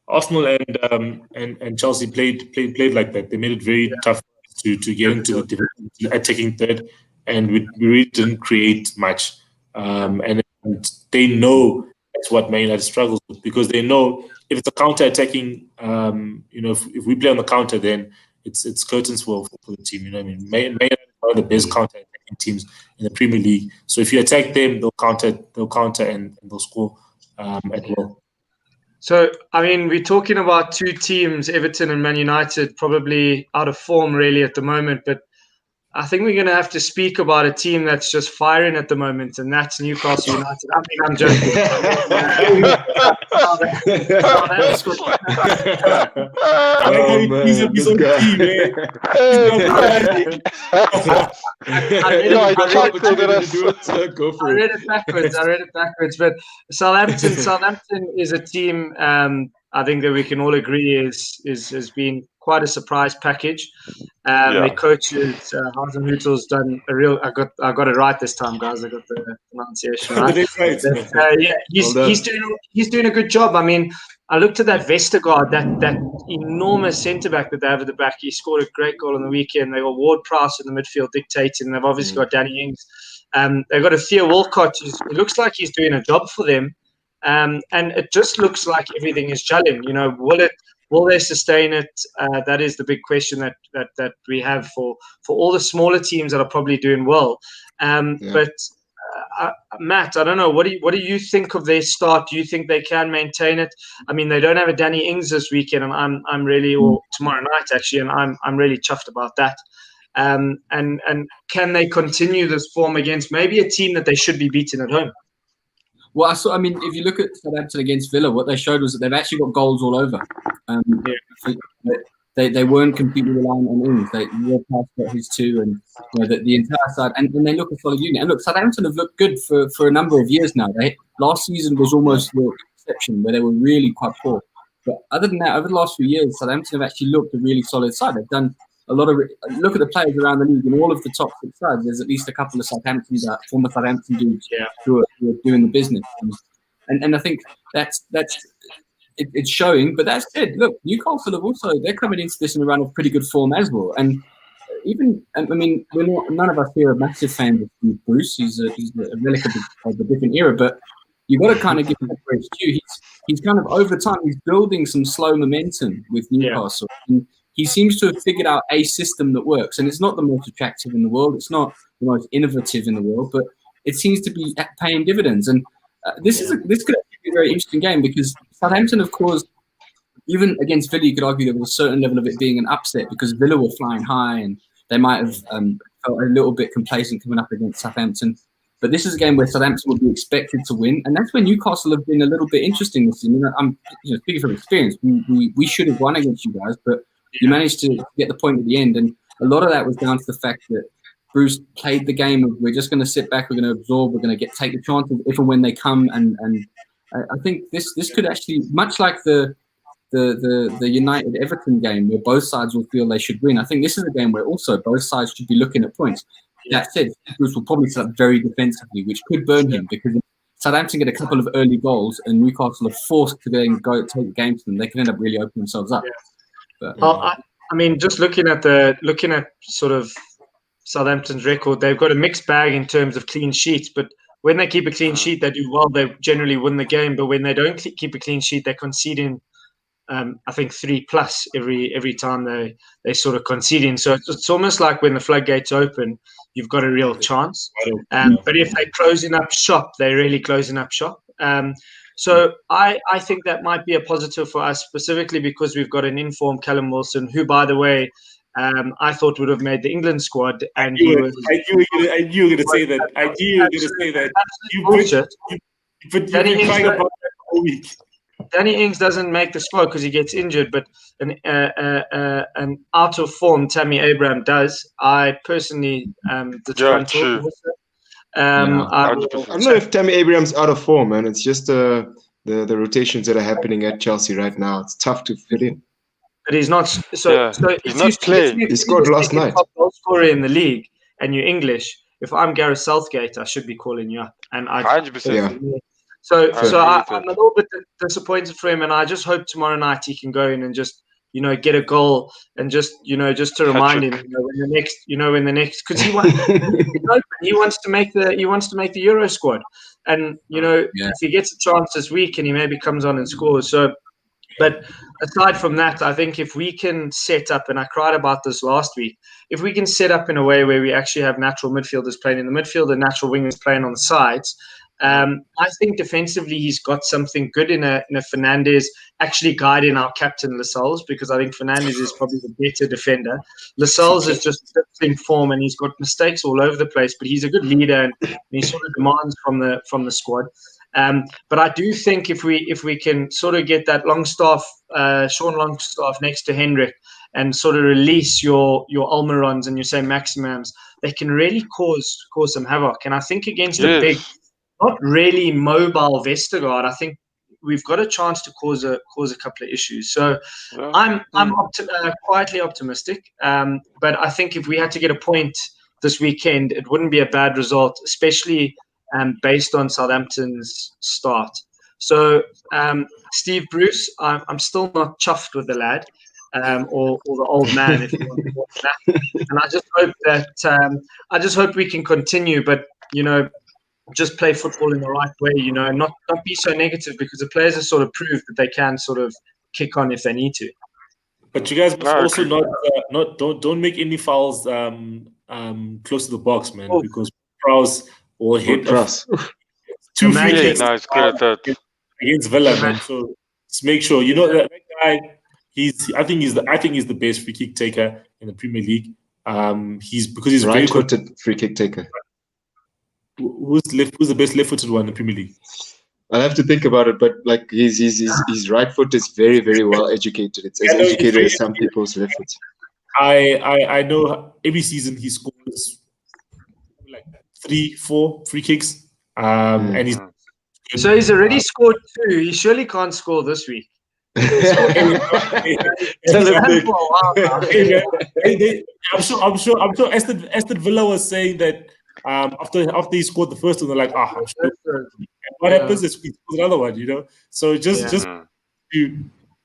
Arsenal and Chelsea played like that. They made it very tough to get into the attacking third, and we really didn't create much. And they know that's what Man United struggles with, because they know if it's a counter-attacking, if we play on the counter, then it's curtains for the team. You know what I mean? Man United is one of the best counter-attacking teams in the Premier League. So if you attack them, they'll counter and they'll score at will. So, I mean, we're talking about two teams, Everton and Man United, probably out of form really at the moment. But I think we're going to have to speak about a team that's just firing at the moment, and that's Newcastle United. I mean, I'm joking. I read it backwards. But Southampton is a team I think that we can all agree has been quite a surprise package. Their coach is Hasenhüttl's done a real. I got it right this time, guys. I got the pronunciation right. He's doing a good job. I mean, I looked at that Vestergaard, that enormous centre back that they have at the back. He scored a great goal on the weekend. They got Ward-Prowse in the midfield dictating. They've obviously got Danny Ings. They've got a Theo Walcott. It looks like he's doing a job for them. And it just looks like everything is gelling. You know, will they sustain it? That is the big question that we have for all the smaller teams that are probably doing well. But Matt, I don't know. What do you think of their start? Do you think they can maintain it? I mean, they don't have a Danny Ings this weekend, and I'm really, or tomorrow night actually, and I'm really chuffed about that. And can they continue this form against maybe a team that they should be beating at home? Well, if you look at Southampton against Villa, what they showed was that they've actually got goals all over. They weren't completely reliant on Ings. Ward-Prowse got his 2, and the entire side, and they look a solid unit. And look, Southampton have looked good for a number of years now. Last season was almost the exception, where they were really quite poor. But other than that, over the last few years, Southampton have actually looked a really solid side. They've done a lot of look at the players around the league. In all of the top 6 sides, there's at least a couple of former Southampton dudes who are doing the business. And I think it's showing. But that said, look, Newcastle have they're coming into this in a run of pretty good form as well. And even, I mean, none of us here are massive fans of Steve Bruce. He's a relic of a different era, but you've got to kind of give him credit due. He's kind of over time, he's building some slow momentum with Newcastle. Yeah. And he seems to have figured out a system that works. And it's not the most attractive in the world. It's not the most innovative in the world, but it seems to be paying dividends. And this could actually be a very interesting game because Southampton have caused, even against Villa, you could argue there was a certain level of it being an upset because Villa were flying high and they might have felt a little bit complacent coming up against Southampton. But this is a game where Southampton will be expected to win, and that's where Newcastle have been a little bit interesting this season. I'm speaking from experience. We should have won against you guys, but you managed to get the point at the end, and a lot of that was down to the fact that Bruce played the game of we're just going to sit back, we're going to absorb, we're going to take the chances if and when they come, and I think this could actually, much like the United Everton game where both sides will feel they should win. I think this is a game where also both sides should be looking at points. That said, Bruce will probably set up very defensively, which could burn him because if Southampton get a couple of early goals and Newcastle are forced to then go take the game to them, they can end up really opening themselves up. Yeah. But, I mean, just looking at sort of Southampton's record, they've got a mixed bag in terms of clean sheets, but when they keep a clean sheet, they do well. They generally win the game, but when they don't keep a clean sheet, they're conceding. I think 3+ every time they sort of conceding. So it's almost like when the floodgates open, you've got a real chance. But if they're closing up shop, they're really closing up shop. So I think that might be a positive for us, specifically because we've got an informed Callum Wilson, who, by the way, I thought would have made the England squad. And I knew you were going to say that. I knew you were going to say that. You've been crying about that all week. Danny Ings doesn't make the squad because he gets injured, but an out of form Tammy Abraham does. I personally disgruntled. I don't know if Tammy Abraham's out of form, man. It's just the rotations that are happening at Chelsea right now. It's tough to fit in. But he's not. So he's not playing. He scored last night. Top goal scorer in the league, and you're English. If I'm Gareth Southgate, I should be calling you up. And 100%. Yeah. So I'm a little bit disappointed for him, and I just hope tomorrow night he can go in and just get a goal and just to remind him when the next because he wants to make the Euro squad, and if he gets a chance this week and he maybe comes on and scores. So, but aside from that, I think if we can set up, and I cried about this last week, if we can set up in a way where we actually have natural midfielders playing in the midfield and natural wingers playing on the sides. I think defensively he's got something good in a Fernandes actually guiding our captain Lascelles, because I think Fernandes is probably the better defender. Lascelles is just in form and he's got mistakes all over the place, but he's a good leader and he sort of demands from the squad. But I do think if we can sort of get that Sean Longstaff next to Hendrick and sort of release your Almirons and your Maximams, they can really cause some havoc. And I think against a big, not really mobile Vestergaard, I think we've got a chance to cause a couple of issues. So I'm quietly optimistic. But I think if we had to get a point this weekend, it wouldn't be a bad result, especially based on Southampton's start. So Steve Bruce, I'm still not chuffed with the lad. Or the old man, if you want to call it that. And I just hope we can continue, but just play football in the right way, and not be so negative, because the players have sort of proved that they can sort of kick on if they need to. But you guys must also don't make any fouls close to the box, man, because Prowse will hit 2 free kicks against Villa, man. So just make sure that guy. I think he's the best free kick taker in the Premier League. He's right-footed free kick taker. Who's the best left-footed one in the Premier League? I'll have to think about it, but like his right foot is very, very well educated. It's as educated as some people's left foot. I know every season he scores like 3-4 free kicks. And he's so he's already scored 2. He surely can't score this week. I'm sure Aston Villa was saying that after he scored the first one, they're like, I'm sure. And what happens is we score another one, you know. So just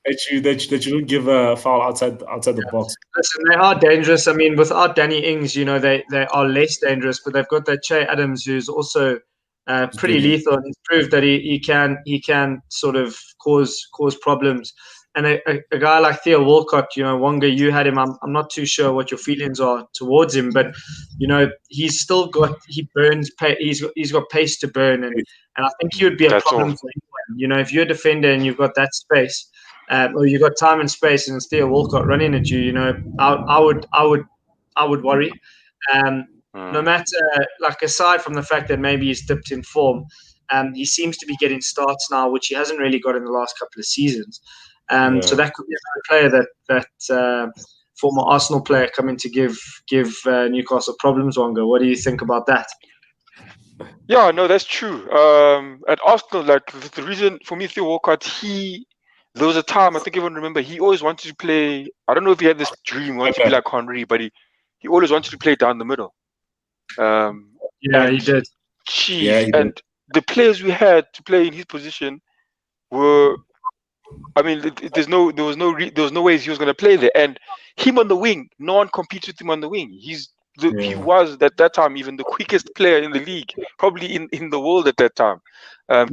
that you don't give a foul outside the box. Listen, they are dangerous. I mean, without Danny Ings, you know, they are less dangerous. But they've got that Che Adams, who's also pretty lethal, and he's proved that he can sort of cause problems. And a guy like Theo Walcott, you know, Wonga, you had him. I'm not too sure what your feelings are towards him, but you know, he's burns. He's got pace to burn, and I think he would be a problem for anyone. You know, if you're a defender and you've got that space. Or you got time and space, and it's Theo Walcott running at you. You know, I would worry. No matter, like, aside from the fact that maybe he's dipped in form, he seems to be getting starts now, which he hasn't really got in the last couple of seasons. So that could be another player that former Arsenal player coming to give Newcastle problems. Wonga, what do you think about that? Yeah, no, that's true. At Arsenal, like the reason for me, Theo Walcott, there was a time, I think everyone remember, he always wanted to play. I don't know if he had this dream, wanted to be like Henry, but he always wanted to play down the middle. He did. And the players we had to play in his position were, I mean, there was no ways he was going to play there. And him on the wing, no one competes with him on the wing. He was at that time even the quickest player in the league, probably in the world at that time,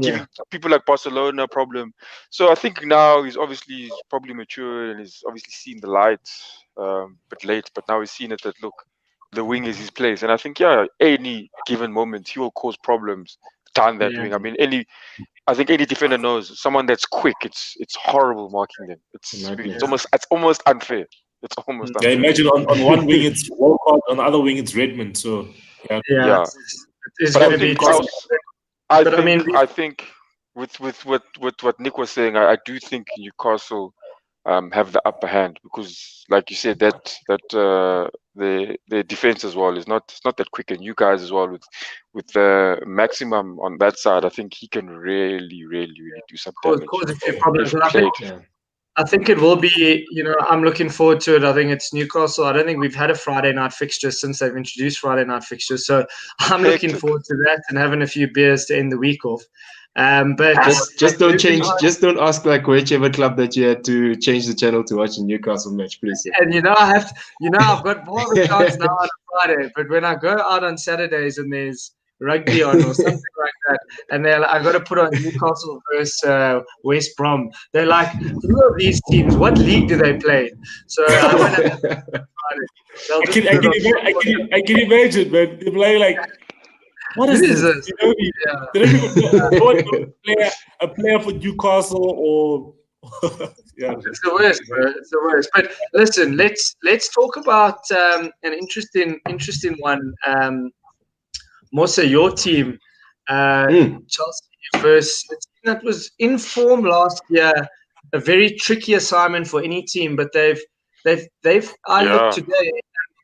giving people like Barcelona a problem. So I think now he's probably matured and he's obviously seen the light, but late. But now he's seen it that look, the wing is his place. And I think any given moment he will cause problems down that wing. I mean, I think any defender knows someone that's quick. It's horrible marking them. It's almost unfair. It's almost unfair. Imagine on one wing it's Walcott, on the other wing it's Redmond. So it's going to be. I think with what Nick was saying, I do think Newcastle have the upper hand because, like you said, that the defense as well is not that quick, and you guys as well with the maximum on that side. I think he can really do some damage. Cause a few problems. I think it will be, you know, I'm looking forward to it. I think it's Newcastle. I don't think we've had a Friday night fixture since they've introduced Friday night fixtures. So I'm looking forward to that and having a few beers to end the week off. But just don't change. Just don't ask like whichever club that you had to change the channel to watch a Newcastle match, please. And I've got more of a chance now on a Friday. But when I go out on Saturdays and there's rugby on or something like that, and I got to put on Newcastle versus West Brom. They're like, who are these teams? What league do they play? So I can imagine, man. They're playing like, what is this? They don't even a player for Newcastle or. It's the worst, bro. It's the worst. But listen, let's talk about an interesting one. Mosa, your team, Chelsea versus a team that was in form last year, a very tricky assignment for any team. But they've looked today,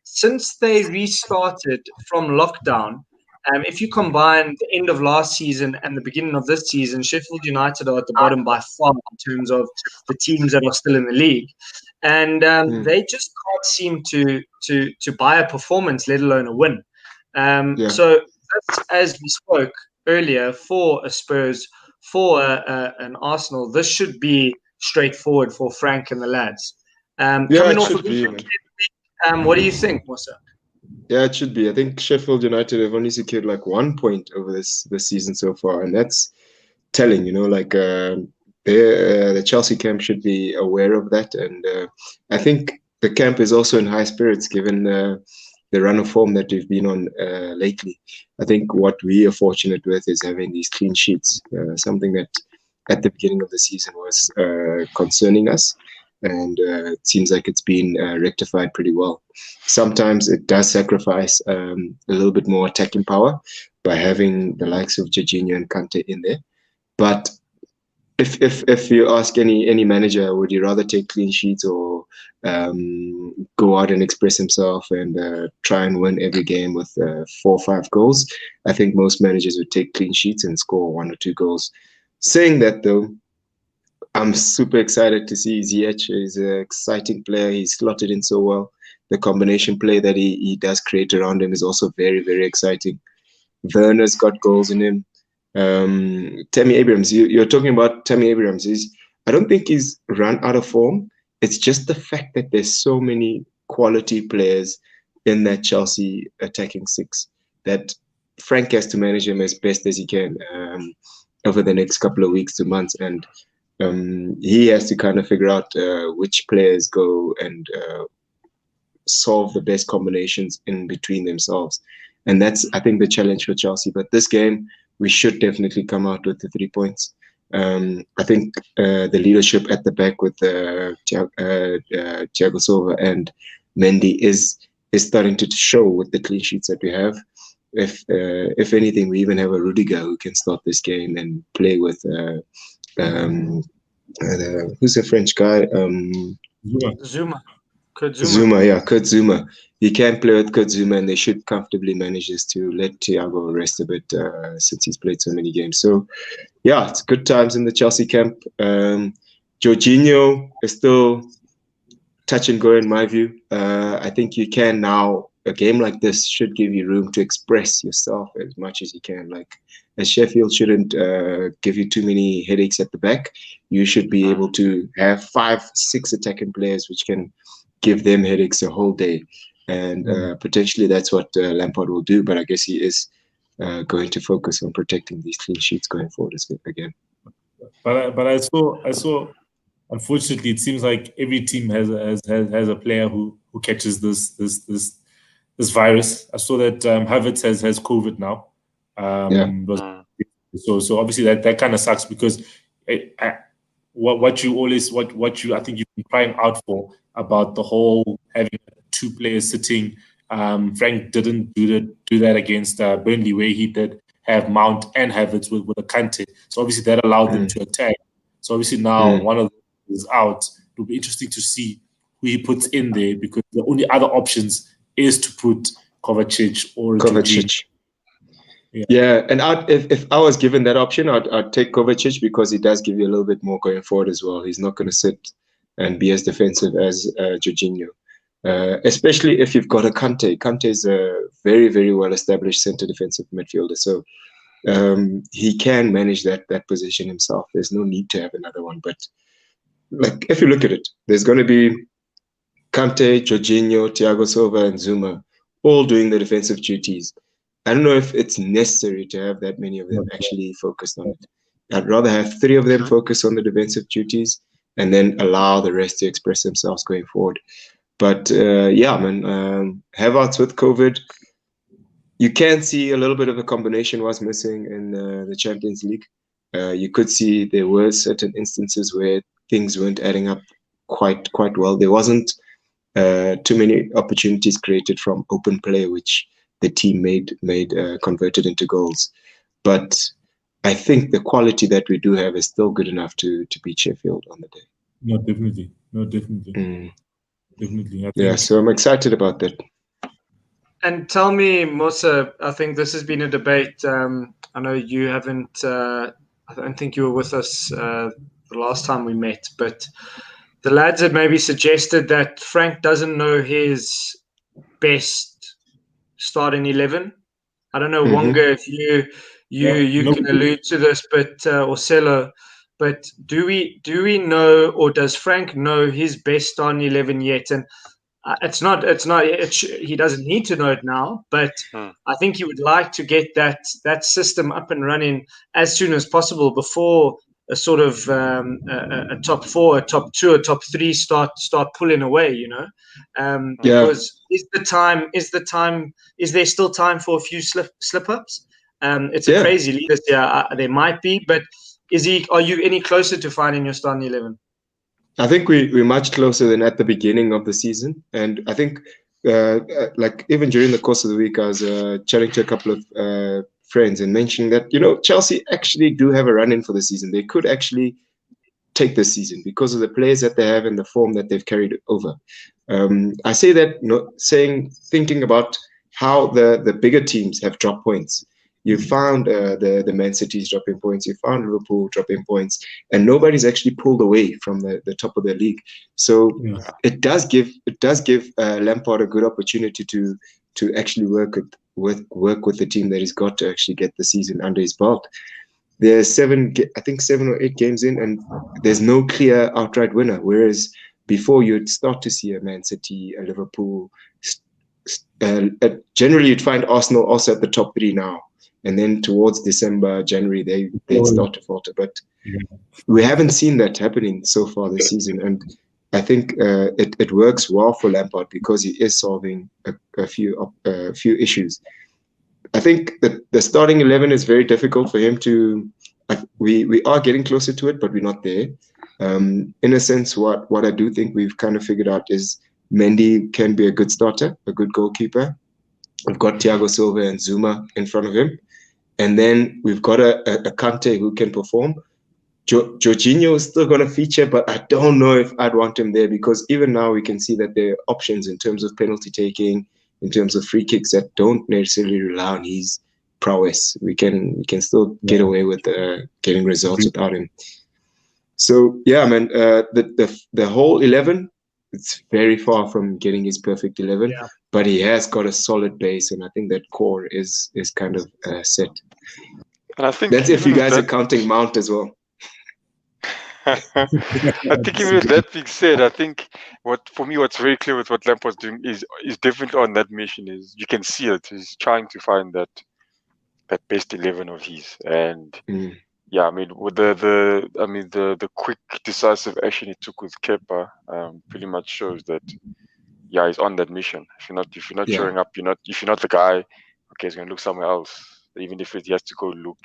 since they restarted from lockdown. If you combine the end of last season and the beginning of this season, Sheffield United are at the bottom by far in terms of the teams that are still in the league, and they just can't seem to buy a performance, let alone a win. So. As we spoke earlier, for a Spurs, for an Arsenal, this should be straightforward for Frank and the lads. Coming off a good what do you think, Mosa? Yeah, it should be. I think Sheffield United have only secured like 1 point over this season so far, and that's telling. You know, like the Chelsea camp should be aware of that, and I think the camp is also in high spirits given the run of form that we've been on lately. I think what we are fortunate with is having these clean sheets, something that at the beginning of the season was concerning us, and it seems like it's been rectified pretty well. Sometimes it does sacrifice a little bit more attacking power by having the likes of Jorginho and Kante in there. But if you ask any manager, would you rather take clean sheets or go out and express himself and try and win every game with 4 or 5 goals? I think most managers would take clean sheets and score 1 or 2 goals. Saying that though, I'm super excited to see Ziyech. He's an exciting player. He's slotted in so well. The combination play that he does create around him is also very, very exciting. Werner's got goals in him. Tammy Abrahams, you're talking about Tammy Abrahams. I don't think he's run out of form. It's just the fact that there's so many quality players in that Chelsea attacking six that Frank has to manage him as best as he can over the next couple of weeks to months. And he has to kind of figure out which players go and solve the best combinations in between themselves. And that's, I think, the challenge for Chelsea. But this game, we should definitely come out with the 3 points. I think the leadership at the back with Thiago Silva and Mendy is starting to show with the clean sheets that we have. If anything, we even have a Rudiger who can start this game and play with who's the French guy? Zuma. Kurt Zouma. He can play with Kurt Zouma, and they should comfortably manage this to let Thiago rest a bit since he's played so many games. So, yeah, it's good times in the Chelsea camp. Jorginho is still touch and go in my view. I think you can now, a game like this should give you room to express yourself as much as you can. Like, as Sheffield shouldn't give you too many headaches at the back, you should be able to have 5-6 attacking players which can give them headaches the whole day. And potentially that's what Lampard will do. But I guess he is going to focus on protecting these clean sheets going forward again. But I saw. Unfortunately, it seems like every team has a player who catches this virus. I saw that Havertz has COVID now. So obviously that kind of sucks because what you I think you've been crying out for about the whole having 2 players sitting. Frank didn't do that against Burnley, where he did have Mount and Havertz with a Kante. So obviously that allowed them to attack. So obviously now one of them is out. It'll be interesting to see who he puts in there, because the only other options is to put Kovacic or Kovacic. Yeah, and if I was given that option, I'd take Kovacic, because he does give you a little bit more going forward as well. He's not going to sit and be as defensive as Jorginho, especially if you've got a Kante. Kante is a very, very well-established centre defensive midfielder, so he can manage that position himself. There's no need to have another one. But like, if you look at it, there's going to be Kante, Jorginho, Thiago Silva, and Zouma all doing the defensive duties. I don't know if it's necessary to have that many of them actually focused on it. I'd rather have 3 of them focus on the defensive duties and then allow the rest to express themselves going forward. But yeah, man, Havertz with COVID, you can see a little bit of a combination was missing in the Champions League. You could see there were certain instances where things weren't adding up quite well. There wasn't too many opportunities created from open play, which the team converted into goals. But I think the quality that we do have is still good enough to beat Sheffield on the day. No, definitely. Definitely. Yeah, so I'm excited about that. And tell me, Mosa, I think this has been a debate. I know you haven't, I don't think you were with us the last time we met, but the lads had maybe suggested that Frank doesn't know his best starting 11. I don't know, Wonga, if you can allude to this, but or Sello, but do we know, or does Frank know his best starting 11 yet? And he doesn't need to know it now, but I think he would like to get that system up and running as soon as possible before a sort of a top 4, a top 2, a top 3 start pulling away, you know. Because is there still time for a few slip ups? It's a crazy league this year. There might be, but are you any closer to finding your starting 11? I think we're much closer than at the beginning of the season. And I think like even during the course of the week, I was chatting to a couple of friends and mentioning that, you know, Chelsea actually do have a run-in for the season. They could actually take this season because of the players that they have and the form that they've carried over. I say that thinking about how the bigger teams have dropped points. You found the Man City's dropping points. You found Liverpool dropping points, and nobody's actually pulled away from the top of the league. So it does give Lampard a good opportunity to actually work with the team that he's got to actually get the season under his belt. There's 7 or 8 games in, and there's no clear outright winner. Whereas before, you'd start to see a Man City, a Liverpool. Generally, you'd find Arsenal also at the top 3 now. And then towards December, January, they'd start to falter. But we haven't seen that happening so far this season. And I think it works well for Lampard because he is solving a few issues. I think that the starting 11 is very difficult for him to. We are getting closer to it, but we're not there. In a sense, what I do think we've kind of figured out is Mendy can be a good starter, a good goalkeeper. We've got Thiago Silva and Zuma in front of him. And then we've got a Kante who can perform. Jorginho is still going to feature, but I don't know if I'd want him there because even now we can see that there are options in terms of penalty taking, in terms of free kicks that don't necessarily rely on his prowess. We can still get away with getting results without him. So yeah, man, the whole 11, it's very far from getting his perfect 11, but he has got a solid base, and I think that core is kind of set. And I think that's if you guys are counting Mount as well. I think even with that being said, I think what's very clear with what Lampard's doing is different on that mission. Is you can see it. He's trying to find that best 11 of his, and yeah, I mean with the quick decisive action he took with Kepa, pretty much shows that he's on that mission. If you're not showing up, if you're not the guy, okay, he's gonna look somewhere else. Even if he has to go look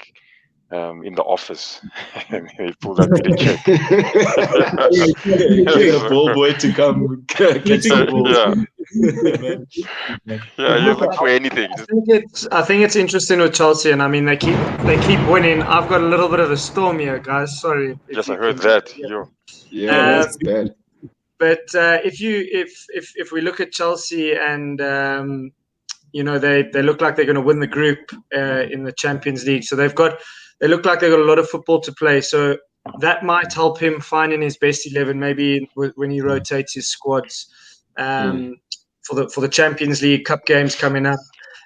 in the office and he pulled out the check. Get a ball boy to come catch the ball. You look for anything. I think it's interesting with Chelsea, and I mean they keep winning. I've got a little bit of a storm here, guys. Sorry. Yes, I heard that. That's bad. But if we look at Chelsea and they look like they're going to win the group in the Champions League, so they look like they've got a lot of football to play. So that might help him finding his best 11, maybe when he rotates his squads for the Champions League Cup games coming up.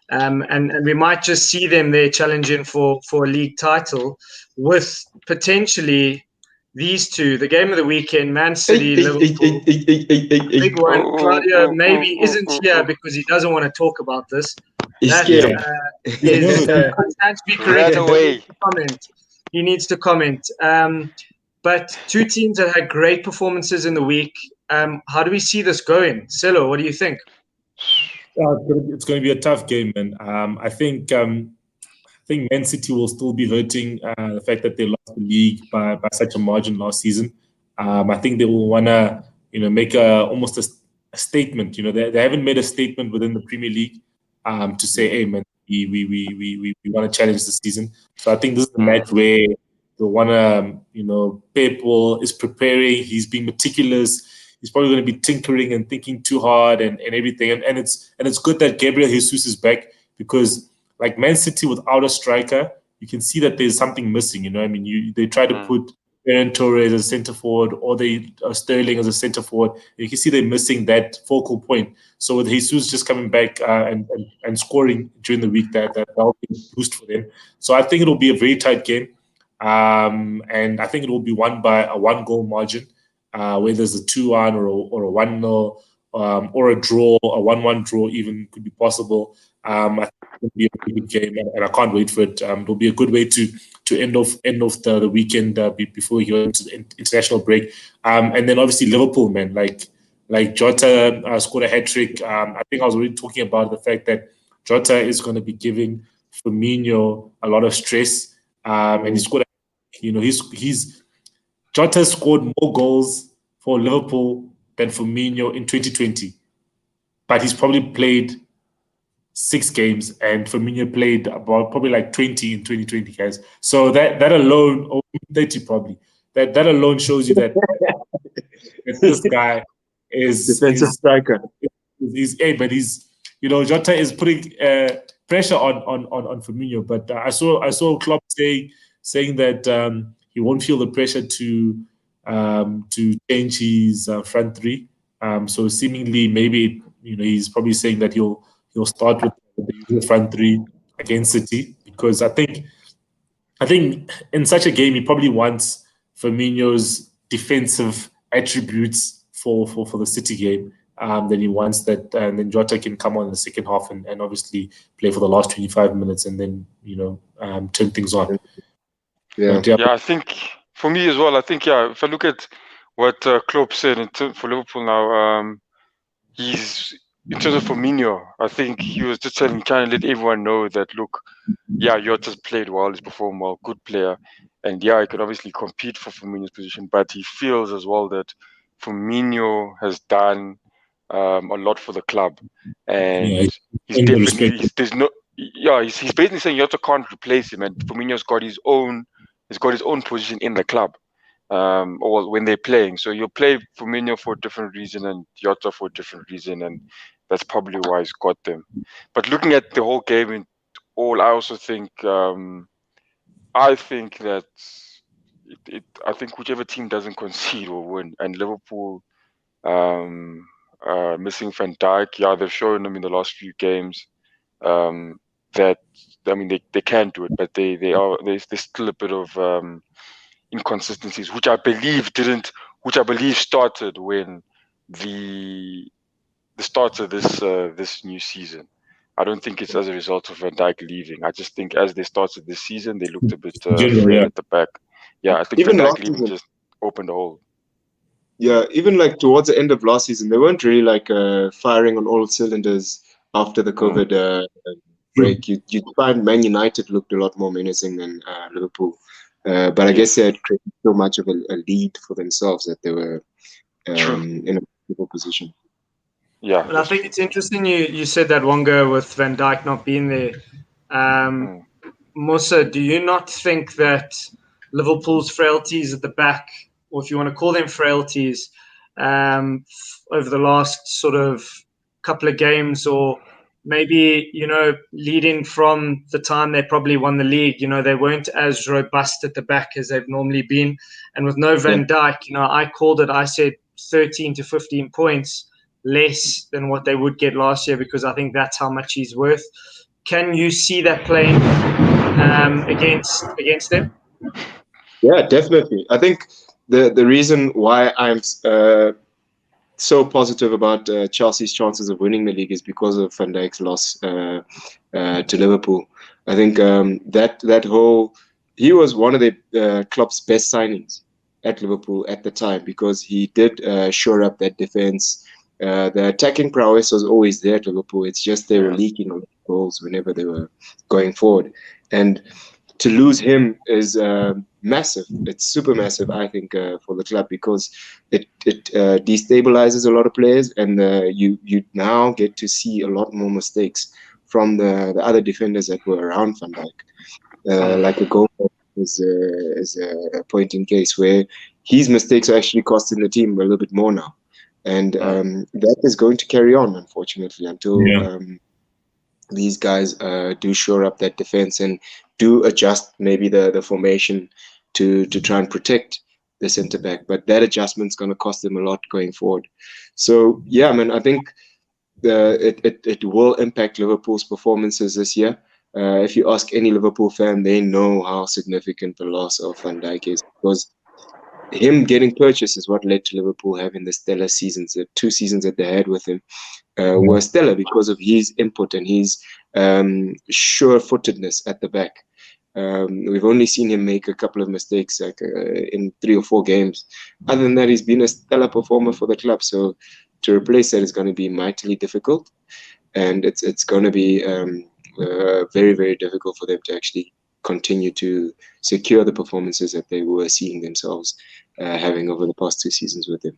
And we might just see them there challenging for a league title with potentially these two. The game of the weekend, Man City, Liverpool. Big one. Claudio maybe isn't here because he doesn't want to talk about this. He needs to comment. But two teams that had great performances in the week. How do we see this going? Sello, what do you think? It's going to be a tough game, man. I think Man City will still be hurting the fact that they lost the league by such a margin last season. I think they will want to, make almost a statement. They haven't made a statement within the Premier League to say, hey, man, we want to challenge this season. So I think this is the match where they want to, Pep is preparing. He's being meticulous. He's probably going to be tinkering and thinking too hard and everything. And it's good that Gabriel Jesus is back because, like Man City without a striker, you can see that there's something missing. They try to put Ferran Torres as a centre forward or Sterling as a centre forward. And you can see they're missing that focal point. So with Jesus just coming back and scoring during the week, that'll be a boost for them. So I think it'll be a very tight game. And I think it will be won by a 1-goal margin. Where there's a 2-1 or a 1-0 or a draw, a 1-1 draw even could be possible. I think it'll be a good game, and I can't wait for it. It'll be a good way to end off the weekend before we go into the international break. And then obviously Liverpool, man, like Jota scored a hat-trick. I think I was already talking about the fact that Jota is going to be giving Firmino a lot of stress, and he scored. Jota scored more goals for Liverpool than Firmino in 2020. But he's probably played 6 games and Firmino played about probably like 20 in 2020, guys. So that alone, or 30 probably, that alone shows you that this guy is defensive striker. But Jota is putting pressure on Firmino. But I saw Klopp saying that he won't feel the pressure to change his front three. So seemingly, maybe he's probably saying that he'll start with the usual front three against City, because I think in such a game he probably wants Firmino's defensive attributes for the City game. Then he wants that, and then Jota can come on in the second half and obviously play for the last 25 minutes, and then turn things on. Yeah, I think for me as well. I think if I look at what Klopp said for Liverpool now, he's in terms of Firmino. I think he was just trying to let everyone know that look, Jota's played well, he's performed well, good player, and he could obviously compete for Firmino's position. But he feels as well that Firmino has done a lot for the club, and he's definitely he's basically saying Jota can't replace him, and Firmino's got his own position in the club, or when they're playing. So you'll play Firmino for a different reason and Jota for a different reason, and that's probably why he's got them. But looking at the whole game in all, I also think I think that I think whichever team doesn't concede will win, and Liverpool. Missing Van Dijk, they've shown them in the last few games that they can do it, but there's still a bit of inconsistencies, which I believe started when the start of this new season. I don't think it's as a result of Van Dijk leaving. I just think as they started this season, they looked a bit frail at the back. I think Van Dijk leaving just opened a hole. Yeah, even like towards the end of last season, they weren't really like firing on all cylinders after the COVID break. You'd find Man United looked a lot more menacing than Liverpool. But I guess they had created so much of a lead for themselves that they were in a difficult position. Yeah. But I think it's interesting you said that, Wonga, with Van Dijk not being there. Mosa, do you not think that Liverpool's frailties at the back, or if you want to call them frailties, over the last sort of couple of games, or maybe, leading from the time they probably won the league, they weren't as robust at the back as they've normally been. And with no Van Dijk, I said 13 to 15 points less than what they would get last year, because I think that's how much he's worth. Can you see that playing against them? Yeah, definitely. I think the reason why I'm so positive about Chelsea's chances of winning the league is because of Van Dijk's loss to Liverpool. I think he was one of the club's best signings at Liverpool at the time, because he did shore up that defense. The attacking prowess was always there at Liverpool. It's just they were leaking on goals whenever they were going forward. And to lose him is massive. It's super massive, I think, for the club, because it destabilizes a lot of players, and you now get to see a lot more mistakes from the other defenders that were around Van Dijk. Like a goal is a point in case where his mistakes are actually costing the team a little bit more now. And that is going to carry on, unfortunately, until these guys do shore up that defense and do adjust maybe the formation to try and protect the centre back. But that adjustment's going to cost them a lot going forward. So I think it will impact Liverpool's performances this year. If you ask any Liverpool fan, they know how significant the loss of Van Dijk is, because him getting purchased is what led to Liverpool having the stellar seasons. The 2 seasons that they had with him were stellar because of his input and his sure-footedness at the back. We've only seen him make a couple of mistakes in 3 or 4 games. Other than that, he's been a stellar performer for the club. So to replace that is going to be mightily difficult, and it's going to be very, very difficult for them to actually continue to secure the performances that they were seeing themselves having over the past 2 seasons with him.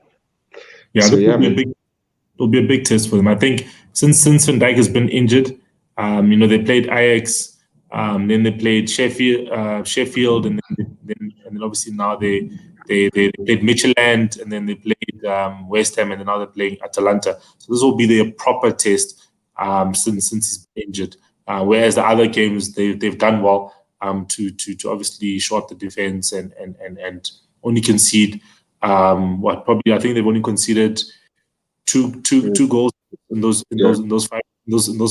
It'll be a big test for them. I think since Van Dijk has been injured, they played Ajax, then they played Sheffield, and then obviously now they played Midtjylland, and then they played West Ham, and then now they're playing Atalanta. So this will be their proper test since he's been injured. whereas the other games they've done well to obviously short the defense and only concede probably I think they've only conceded two goals in those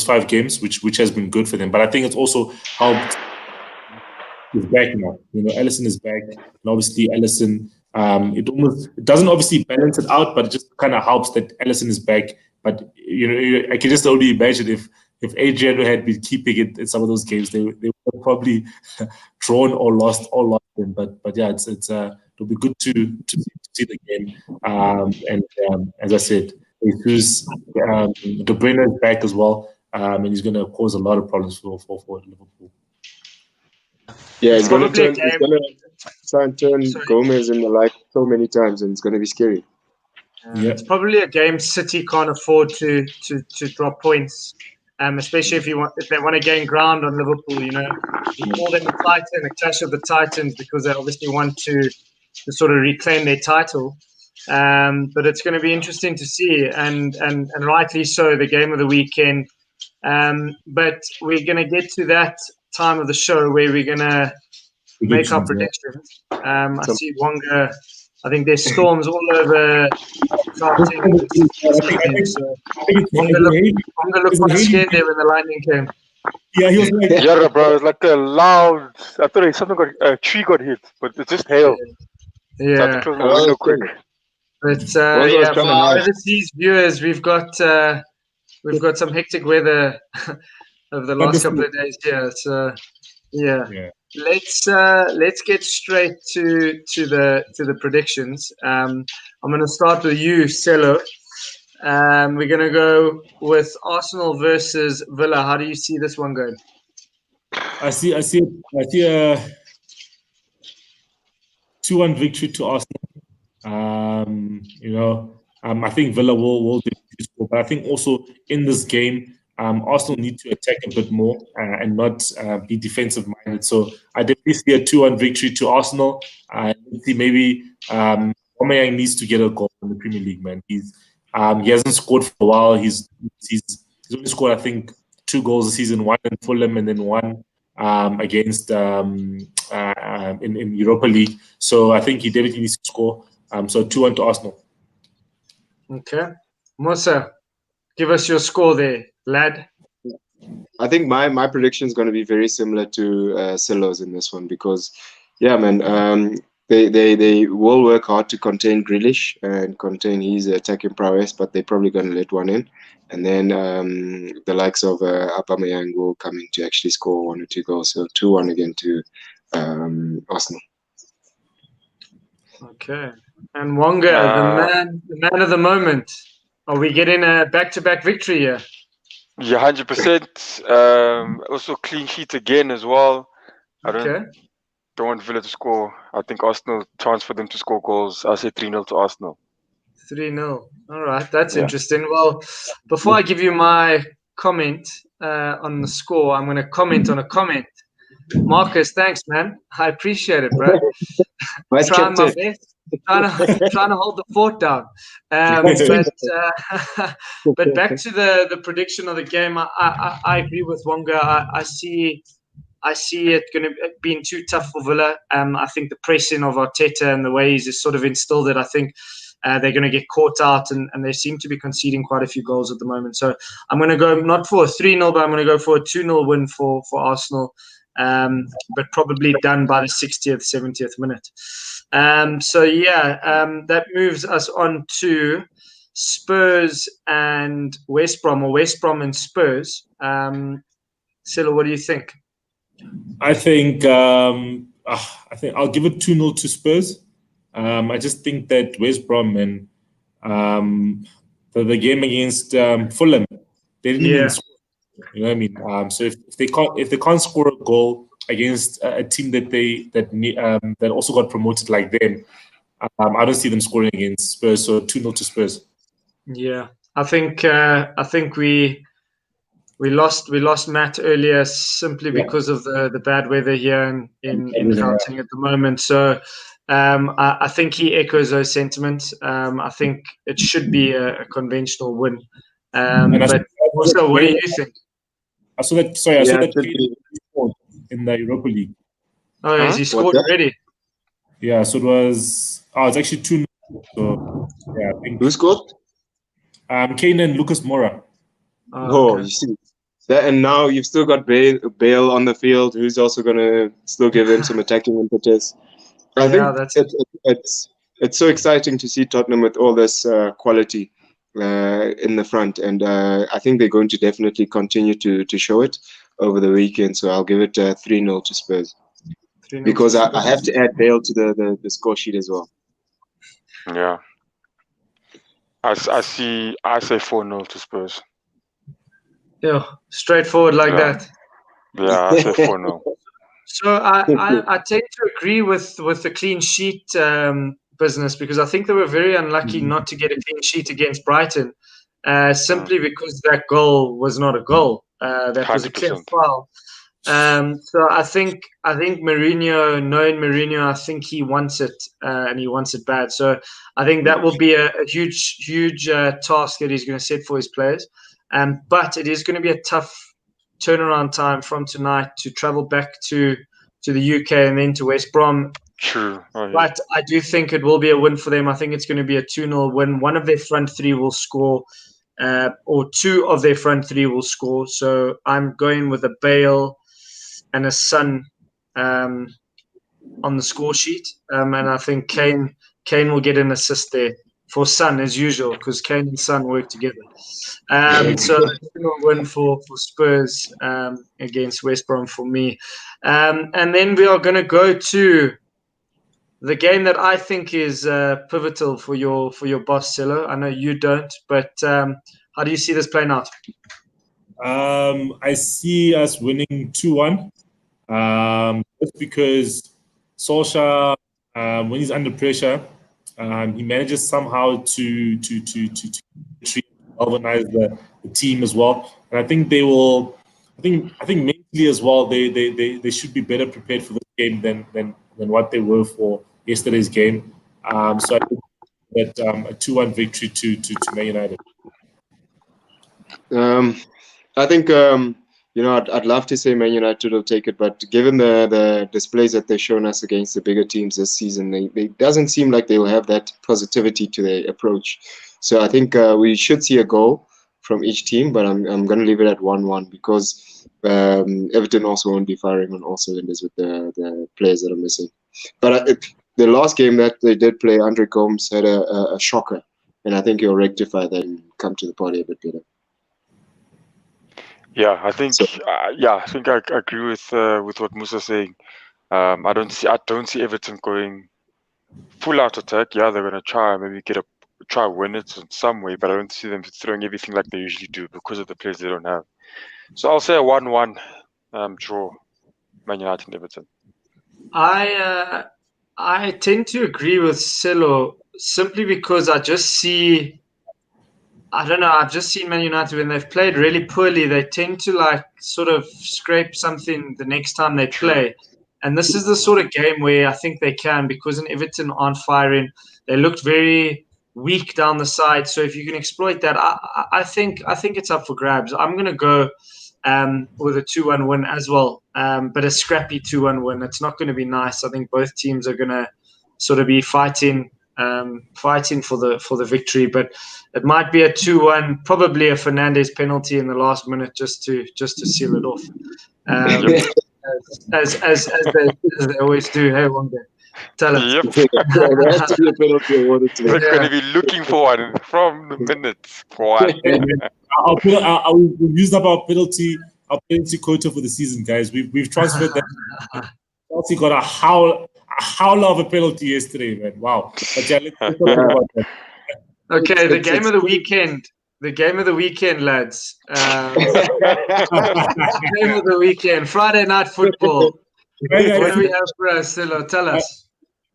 five games, which has been good for them. But I think it's also helped. He's back now. Alisson is back, and obviously Alisson. It doesn't obviously balance it out, but it just kind of helps that Alisson is back. But I can just only imagine if Adriano had been keeping it in some of those games, they would have probably drawn or lost them. But yeah, it'll be good to see the game. And as I said, De Bruyne is back as well, and he's going to cause a lot of problems for Liverpool. Yeah, he's going to try and turn Gomez in the light so many times, and it's going to be scary. It's probably a game City can't afford to drop points, especially if they want to gain ground on Liverpool. You call them the clash of the Titans, because they obviously want to sort of reclaim their title. But it's going to be interesting to see, and rightly so, the game of the weekend. But we're going to get to that time of the show where we're going to make our predictions. I see Wonga. I think there's storms all over. Wonga looked quite scared there when the lightning came. Yeah, he was like, yeah, bro, it's like a loud. I thought a tree got hit, but it's just hail. Yeah. So I had to close my window quick. But for our overseas viewers, we've got some hectic weather over the last couple of days here. So yeah. Let's get straight to the predictions. I'm going to start with you, Sello. We're going to go with Arsenal versus Villa. How do you see this one going? I see a 2-1 victory to Arsenal. I think Villa will score, but I think also in this game, Arsenal need to attack a bit more and not be defensive minded. So I definitely see a 2-1 victory to Arsenal. I see maybe Aubameyang needs to get a goal in the Premier League, man. He hasn't scored for a while. He's only scored, I think, 2 goals this season, one in Fulham and then one against in Europa League. So I think he definitely needs to score. So 2-1 to Arsenal. Okay. Mosa, give us your score there, lad. I think my prediction is going to be very similar to Sello's in this one, because, yeah, man, they will work hard to contain Grealish and contain his attacking prowess, but they're probably going to let one in. And then the likes of Aubameyang will come in to actually score 1 or 2 goals. So 2-1 again to Arsenal. Okay. And Wonga, the man of the moment. Are we getting a back-to-back victory here? Yeah, 100%. Also clean sheet again as well. I don't want Villa to score. I think Arsenal chance for them to score goals. I'll say 3-0 to Arsenal. 3-0. All right, that's interesting. Well, before I give you my comment on the score, I'm going to comment on a comment. Marcus, thanks, man. I appreciate it, bro. Trying my best. Trying to hold the fort down. But back to the prediction of the game, I agree with Wonga. I see it going to be too tough for Villa. I think the pressing of Arteta and the way he's sort of instilled it, I think they're going to get caught out, and they seem to be conceding quite a few goals at the moment. So I'm going to go not for a 3-0, but I'm going to go for a 2-0 win for Arsenal. But probably done by the 60th, 70th minute. That moves us on to Spurs and West Brom, or West Brom and Spurs. Sello, what do you think? I think I'll give it 2-0 to Spurs. I just think that West Brom and the game against Fulham, they didn't even score. You know what I mean? So if they can't score a goal against a team that also got promoted like them, I don't see them scoring against Spurs. So 2-0 to Spurs. Yeah, I think we lost Matt earlier simply because of the bad weather here in Gauteng at the moment. So I think he echoes those sentiments. I think it should be a conventional win. But also, what do you think? I saw that. Sorry, I saw that Kale scored in the Europa League. Oh, has he scored already? Yeah, so it was. Oh, it's actually 2-0. So yeah, I think. Who scored? Kane and Lucas Moura. Oh, okay. You see that, and now you've still got Bale on the field, who's also going to still give him some attacking impetus. I think it's so exciting to see Tottenham with all this quality in the front, and I think they're going to definitely continue to show it over the weekend. So I'll give it 3-0 to Spurs, because I have to add Bale to the score sheet as well. Yeah. I say 4-0 to Spurs. Yeah, straightforward like that. Yeah, I say 4-0. So I tend to agree with the clean sheet business, because I think they were very unlucky not to get a clean sheet against Brighton, simply because that goal was not a goal. That was a clear 100%. foul. So I think Mourinho, knowing Mourinho, I think he wants it, and he wants it bad. So I think that will be a huge task that he's going to set for his players. But it is going to be a tough turnaround time from tonight to travel back to the UK and then to West Brom. True. But I do think it will be a win for them. I think it's going to be a 2-0 win. One of their front three will score, or two of their front three will score. So I'm going with a Bale and a Son on the score sheet. And I think Kane will get an assist there for Son, as usual, because Kane and Son work together. So a win for Spurs against West Brom for me. And then we are going to go to the game that I think is pivotal for your boss, Sello. I know you don't, but how do you see this playing out? I see us winning 2-1. Just because Solskjaer, when he's under pressure, he manages somehow to galvanize the team as well. And I think they will. I think mentally as well, they should be better prepared for this game than what they were for yesterday's game. So I think that a 2-1 victory to Man United. I think I'd love to say Man United will take it, but given the displays that they've shown us against the bigger teams this season, it doesn't seem like they will have that positivity to their approach. So I think we should see a goal from each team, but I'm going to leave it at 1-1 because Everton also won't be firing on all cylinders with the players that are missing. But the last game that they did play, Andre Gomes had a shocker, and I think he'll rectify that and come to the party a bit better. Yeah, I think I agree with what Mosa's saying. I don't see Everton going full out attack. Yeah, they're gonna try win it in some way, but I don't see them throwing everything like they usually do because of the players they don't have. So I'll say a 1-1 draw, Man United and Everton. I tend to agree with Sello simply because I just see. I don't know. I've just seen Man United when they've played really poorly. They tend to sort of scrape something the next time they play. And this is the sort of game where I think they can, because in Everton aren't firing. They looked very weak down the side. So if you can exploit that, I think it's up for grabs. I'm going to go with a 2-1 win as well, but a scrappy 2-1 win. It's not going to be nice. I think both teams are going to sort of be fighting for the victory, but it might be a 2-1, probably a Fernandes penalty in the last minute just to seal it off, as they always do. Hey, Wonga, tell us. Yep. We're going to be looking for one from the minutes. We've used up our penalty quota for the season, guys. We've transferred that. Chelsea got a howler of a penalty yesterday, man. Wow. But yeah, let's talk about that. Okay, the game of the weekend. The game of the weekend, lads. Game of the weekend. Friday night football. What do we have for us, Sello? Tell us.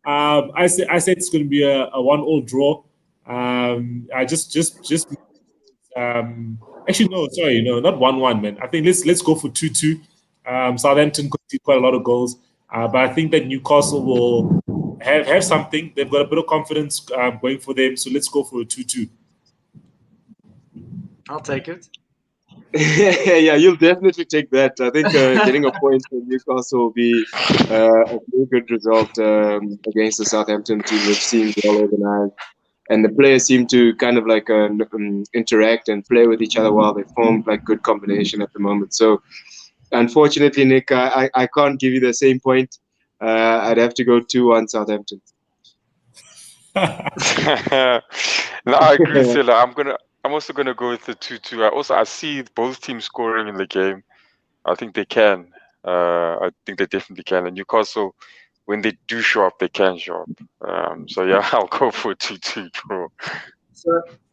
I said it's going to be a 1-1 draw. Actually, no, sorry, no, not 1-1, man. I think let's go for 2-2. Southampton conceded quite a lot of goals, but I think that Newcastle will have something. They've got a bit of confidence going for them, so let's go for a 2-2. I'll take it. Yeah, you'll definitely take that. I think getting a point from Newcastle will be a very good result against the Southampton team, which seems well organized. And the players seem to kind of like interact and play with each other well. They form like good combination at the moment. So unfortunately, Nick, I can't give you the same point. I'd have to go 2-1 Southampton. No, I agree, Sello. I'm also gonna go with the 2-2. I see both teams scoring in the game. I think they can. I think they definitely can. And Newcastle, when they do show up, they can show up. So yeah, I'll go for 2-2 draw.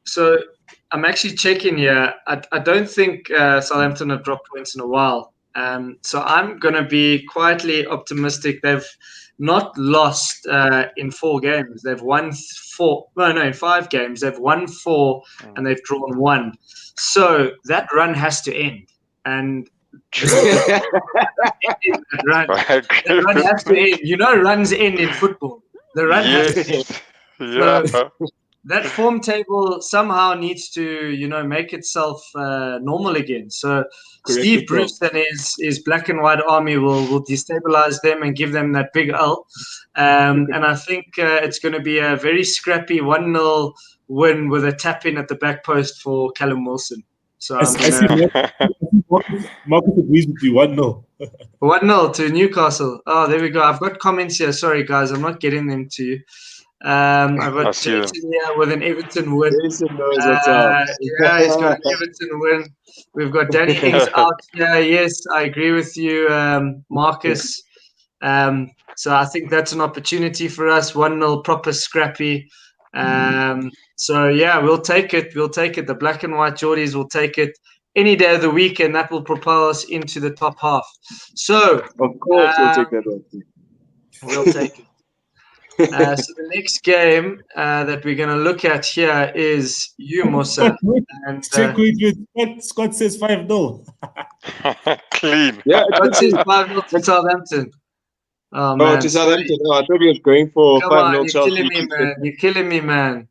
So I'm actually checking here. I don't think Southampton have dropped points in a while. So I'm going to be quietly optimistic. They've not lost in 4 games. They've won 4. No, in 5 games. They've won 4 and they've drawn 1. So that run has to end. And that run has to end. You know, runs end in football. The run has to end. Yeah. So that form table somehow needs to, make itself normal again. So Steve Bruce and his black and white army will destabilize them and give them that big L. And I think it's going to be a very scrappy 1-0 win with a tap in at the back post for Callum Wilson. So Marcus agrees with you. 1-0. 1-0 to Newcastle. Oh, there we go. I've got comments here. Sorry, guys, I'm not getting them to you. I've got Jason here with an Everton win. Jason knows what's up. Yeah, he's got an Everton win. We've got Danny Ings out here. Yes, I agree with you, Marcus. So I think that's an opportunity for us. 1-0, proper scrappy. So yeah, we'll take it. We'll take it. The black and white Geordies will take it any day of the week, and that will propel us into the top half. So of course, we'll take that one. We'll take it. So the next game that we're going to look at here is you, Mosa. And Scott says 5-0. Clean. Yeah, Scott says 5-0 to Southampton. Oh, man. To Southampton. Oh, I thought he was going for 5-0 Chelsea. You're killing me, man.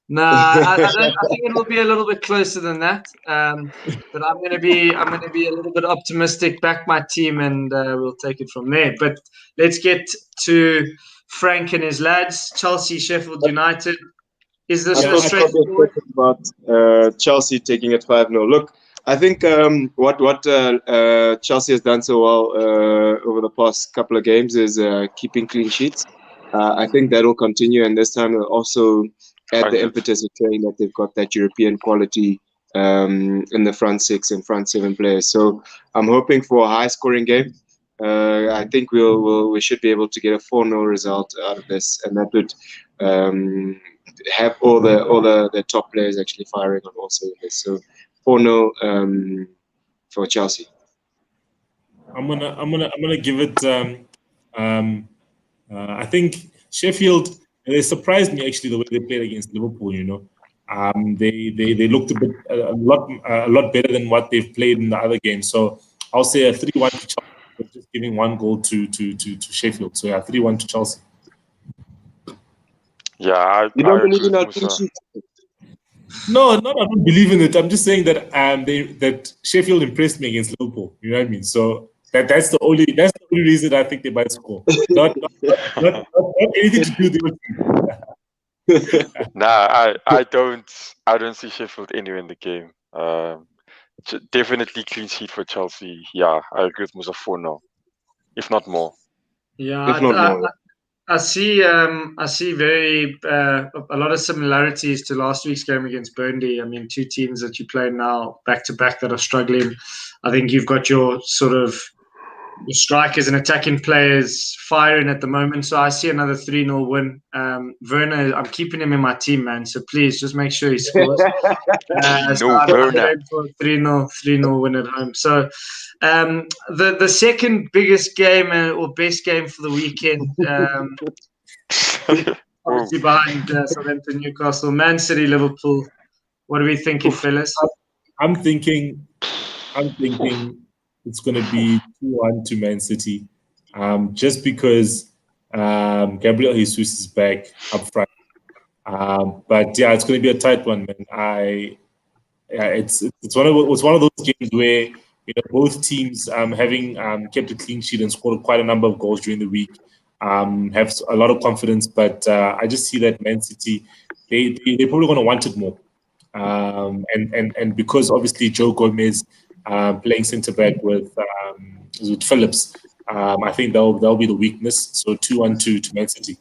Nah, I think it will be a little bit closer than that. But I'm going to be a little bit optimistic, back my team, and we'll take it from there. But let's get to Frank and his lads. Chelsea, Sheffield United. Is this a straightforward? About Chelsea taking it 5-0. Look, I think what Chelsea has done so well over the past couple of games is keeping clean sheets. I think that will continue, and this time will also add the impetus of showing that they've got that European quality in the front 6 and front 7 players. So I'm hoping for a high-scoring game. I think we should be able to get a 4-0 result out of this, and that would have all the top players actually firing on all cylinders. So 4-0 for Chelsea. I'm gonna give it. I think Sheffield. They surprised me actually the way they played against Liverpool. They looked a lot better than what they've played in the other games. So I'll say a 3-1 to Chelsea. Just giving 1 goal to Sheffield. So yeah, 3-1 to Chelsea. Yeah, you don't believe in our clean sheet? No, I don't believe in it. I'm just saying that that Sheffield impressed me against Liverpool. You know what I mean? So that's the only reason I think they might score. Not anything to do with it. Nah, I don't see Sheffield anywhere in the game. Definitely clean sheet for Chelsea. Yeah, I agree with Mosa. 4-0, if not more. Yeah, I see very a lot of similarities to last week's game against Burnley. I mean, 2 teams that you play now back to back that are struggling. I think you've got your sort of your strikers and attacking players firing at the moment. So I see another 3-0 win. Werner, I'm keeping him in my team, man. So please just make sure he scores. I'm going for a 3-0 win at home. So the second biggest game or best game for the weekend, obviously behind Southampton, Newcastle, Man City, Liverpool. What are we thinking, fellas? I'm thinking it's going to be 2-1 to Man City, just because Gabriel Jesus is back up front. But yeah, it's going to be a tight one, man. it's one of those games where both teams having kept a clean sheet and scored quite a number of goals during the week have a lot of confidence. But I just see that Man City they're probably going to want it more. And because obviously Joe Gomez playing centre back with Phillips, I think that'll be the weakness. So 2-1 to Man City.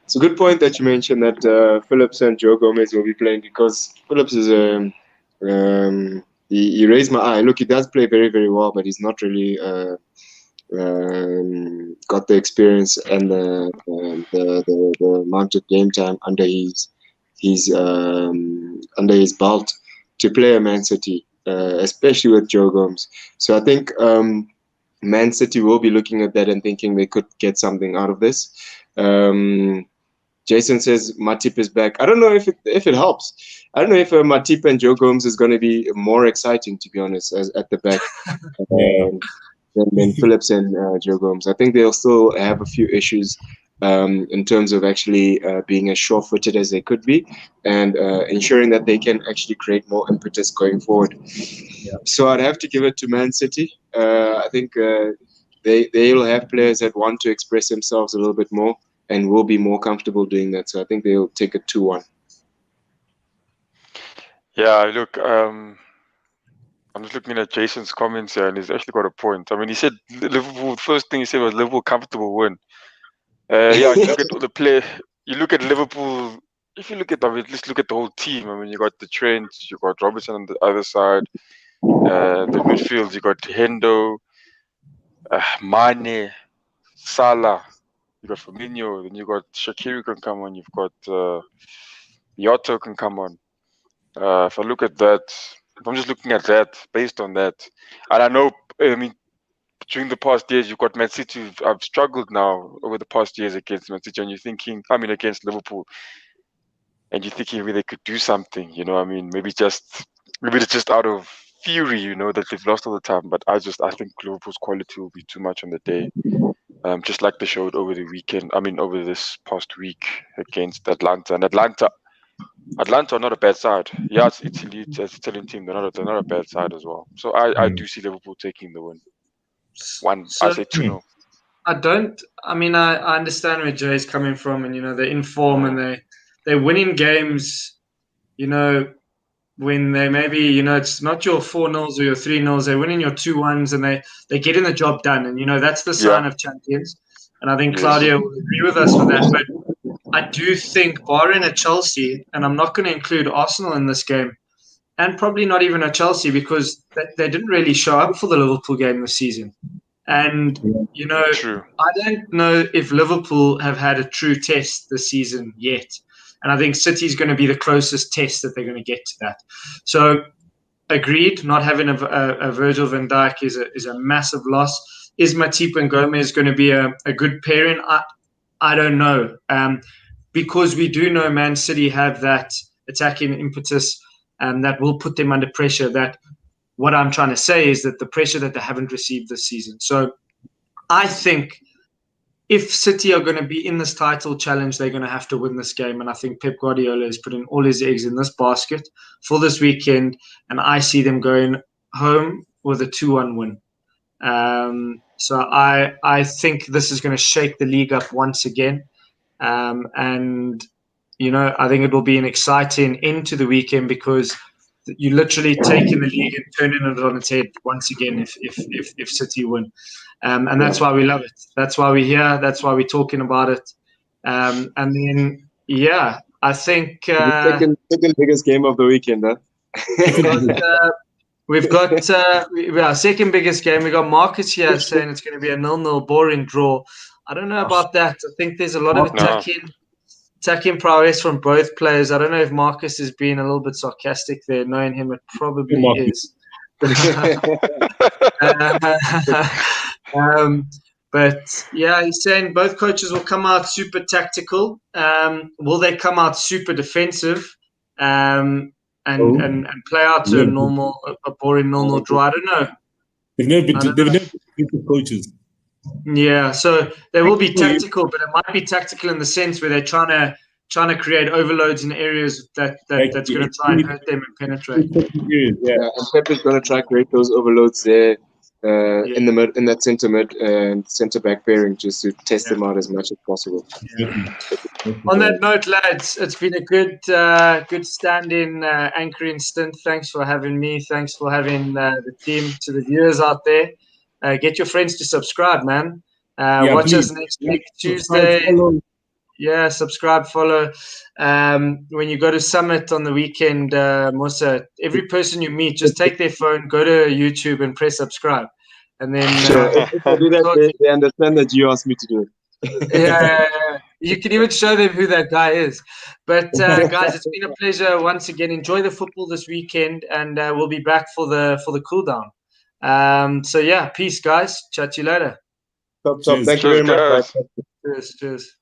It's a good point that you mentioned that Phillips and Joe Gomez will be playing, because Phillips is he raised my eye. Look, he does play very, very well, but he's not really got the experience and the amount of game time under his belt to play a Man City, especially with Joe Gomez. So I think Man City will be looking at that and thinking they could get something out of this. Jason says Matip is back. I don't know if it helps. I don't know if Matip and Joe Gomez is going to be more exciting, to be honest, as at the back than Phillips and Joe Gomez. I think they'll still have a few issues in terms of actually being as sure-footed as they could be, and ensuring that they can actually create more impetus going forward. Yeah. So I'd have to give it to Man City. I think they'll have players that want to express themselves a little bit more and will be more comfortable doing that. So I think they'll take a 2-1. Yeah, look, I'm just looking at Jason's comments here, and he's actually got a point. I mean, he said Liverpool. First thing he said was Liverpool comfortable win. Yeah, you look at the play. You look at Liverpool. If you look at let's look at the whole team. I mean, you got the Trent, you got Robertson on the other side. The midfield, you got Hendo, Mane, Salah. You got Firmino, then you got Shaqiri can come on. You've got Yotto can come on. If I look at that, if I'm just looking at that, based on that, and I know, I mean, during the past years, you've got Man City have struggled now over the past years against Man City, and you're thinking, I mean, against Liverpool, and you're thinking maybe they could do something, I mean, maybe it's just out of fury, that they've lost all the time. But I think Liverpool's quality will be too much on the day. Just like they showed over the weekend. I mean, over this past week against Atlanta. And Atlanta are not a bad side. Yeah, it's Italy, it's an Italian team. They're not a bad side as well. So I do see Liverpool taking the win. I say 2-0. I understand where Jay's coming from, and they're in form and they're winning games, when they maybe, it's not your 4-0s or your 3-0s, they're winning your 2-1s, and they're getting the job done. And, that's the sign of champions. And I think Claudia will agree with us with that. But I do think, barring a Chelsea, and I'm not going to include Arsenal in this game, and probably not even a Chelsea, because they didn't really show up for the Liverpool game this season. And, True. I don't know if Liverpool have had a true test this season yet. And I think City's going to be the closest test that they're going to get to that. So, agreed, not having a Virgil van Dijk is a massive loss. Is Matip and Gomez going to be a good pairing? I don't know. Because we do know Man City have that attacking impetus that will put them under pressure. That what I'm trying to say is that the pressure that they haven't received this season. So, I think if City are going to be in this title challenge, they're going to have to win this game. And I think Pep Guardiola is putting all his eggs in this basket for this weekend. And I see them going home with a 2-1 win. So I think this is going to shake the league up once again. And, I think it will be an exciting end to the weekend, because you're literally taking the league and turning it on its head once again if City win. And that's why we love it. That's why we're here. That's why we're talking about it. And then, I think... second biggest game of the weekend, huh? We've got our second biggest game. We got Marcus here saying it's going to be a 0-0 boring draw. I don't know about that. I think there's a lot of attacking prowess from both players. I don't know if Marcus is being a little bit sarcastic there. Knowing him, it probably is. But yeah, he's saying both coaches will come out super tactical. Will they come out super defensive and play out to a boring 0-0 draw? I don't know. They've never been coaches. Yeah, so they will be tactical, but it might be tactical in the sense where they're trying trying to create overloads in areas that's going to try and hurt them and penetrate. Yeah, and Pep is going to try to create those overloads there in that centre mid and centre back pairing just to test them out as much as possible. On that note, lads, it's been a good stand-in anchoring stint. Thanks for having me. Thanks for having the team. To the viewers out there, get your friends to subscribe, man. Watch us next week, Tuesday. Yeah, subscribe, follow. When you go to Summit on the weekend, Mosa, every person you meet, just take their phone, go to YouTube and press subscribe. And then if I do that, they understand that you asked me to do it. Yeah, you can even show them who that guy is. But guys, it's been a pleasure once again. Enjoy the football this weekend, and we'll be back for the cool down. So yeah, peace, guys. Chat to you later. Top. Thank you very much. Cheers.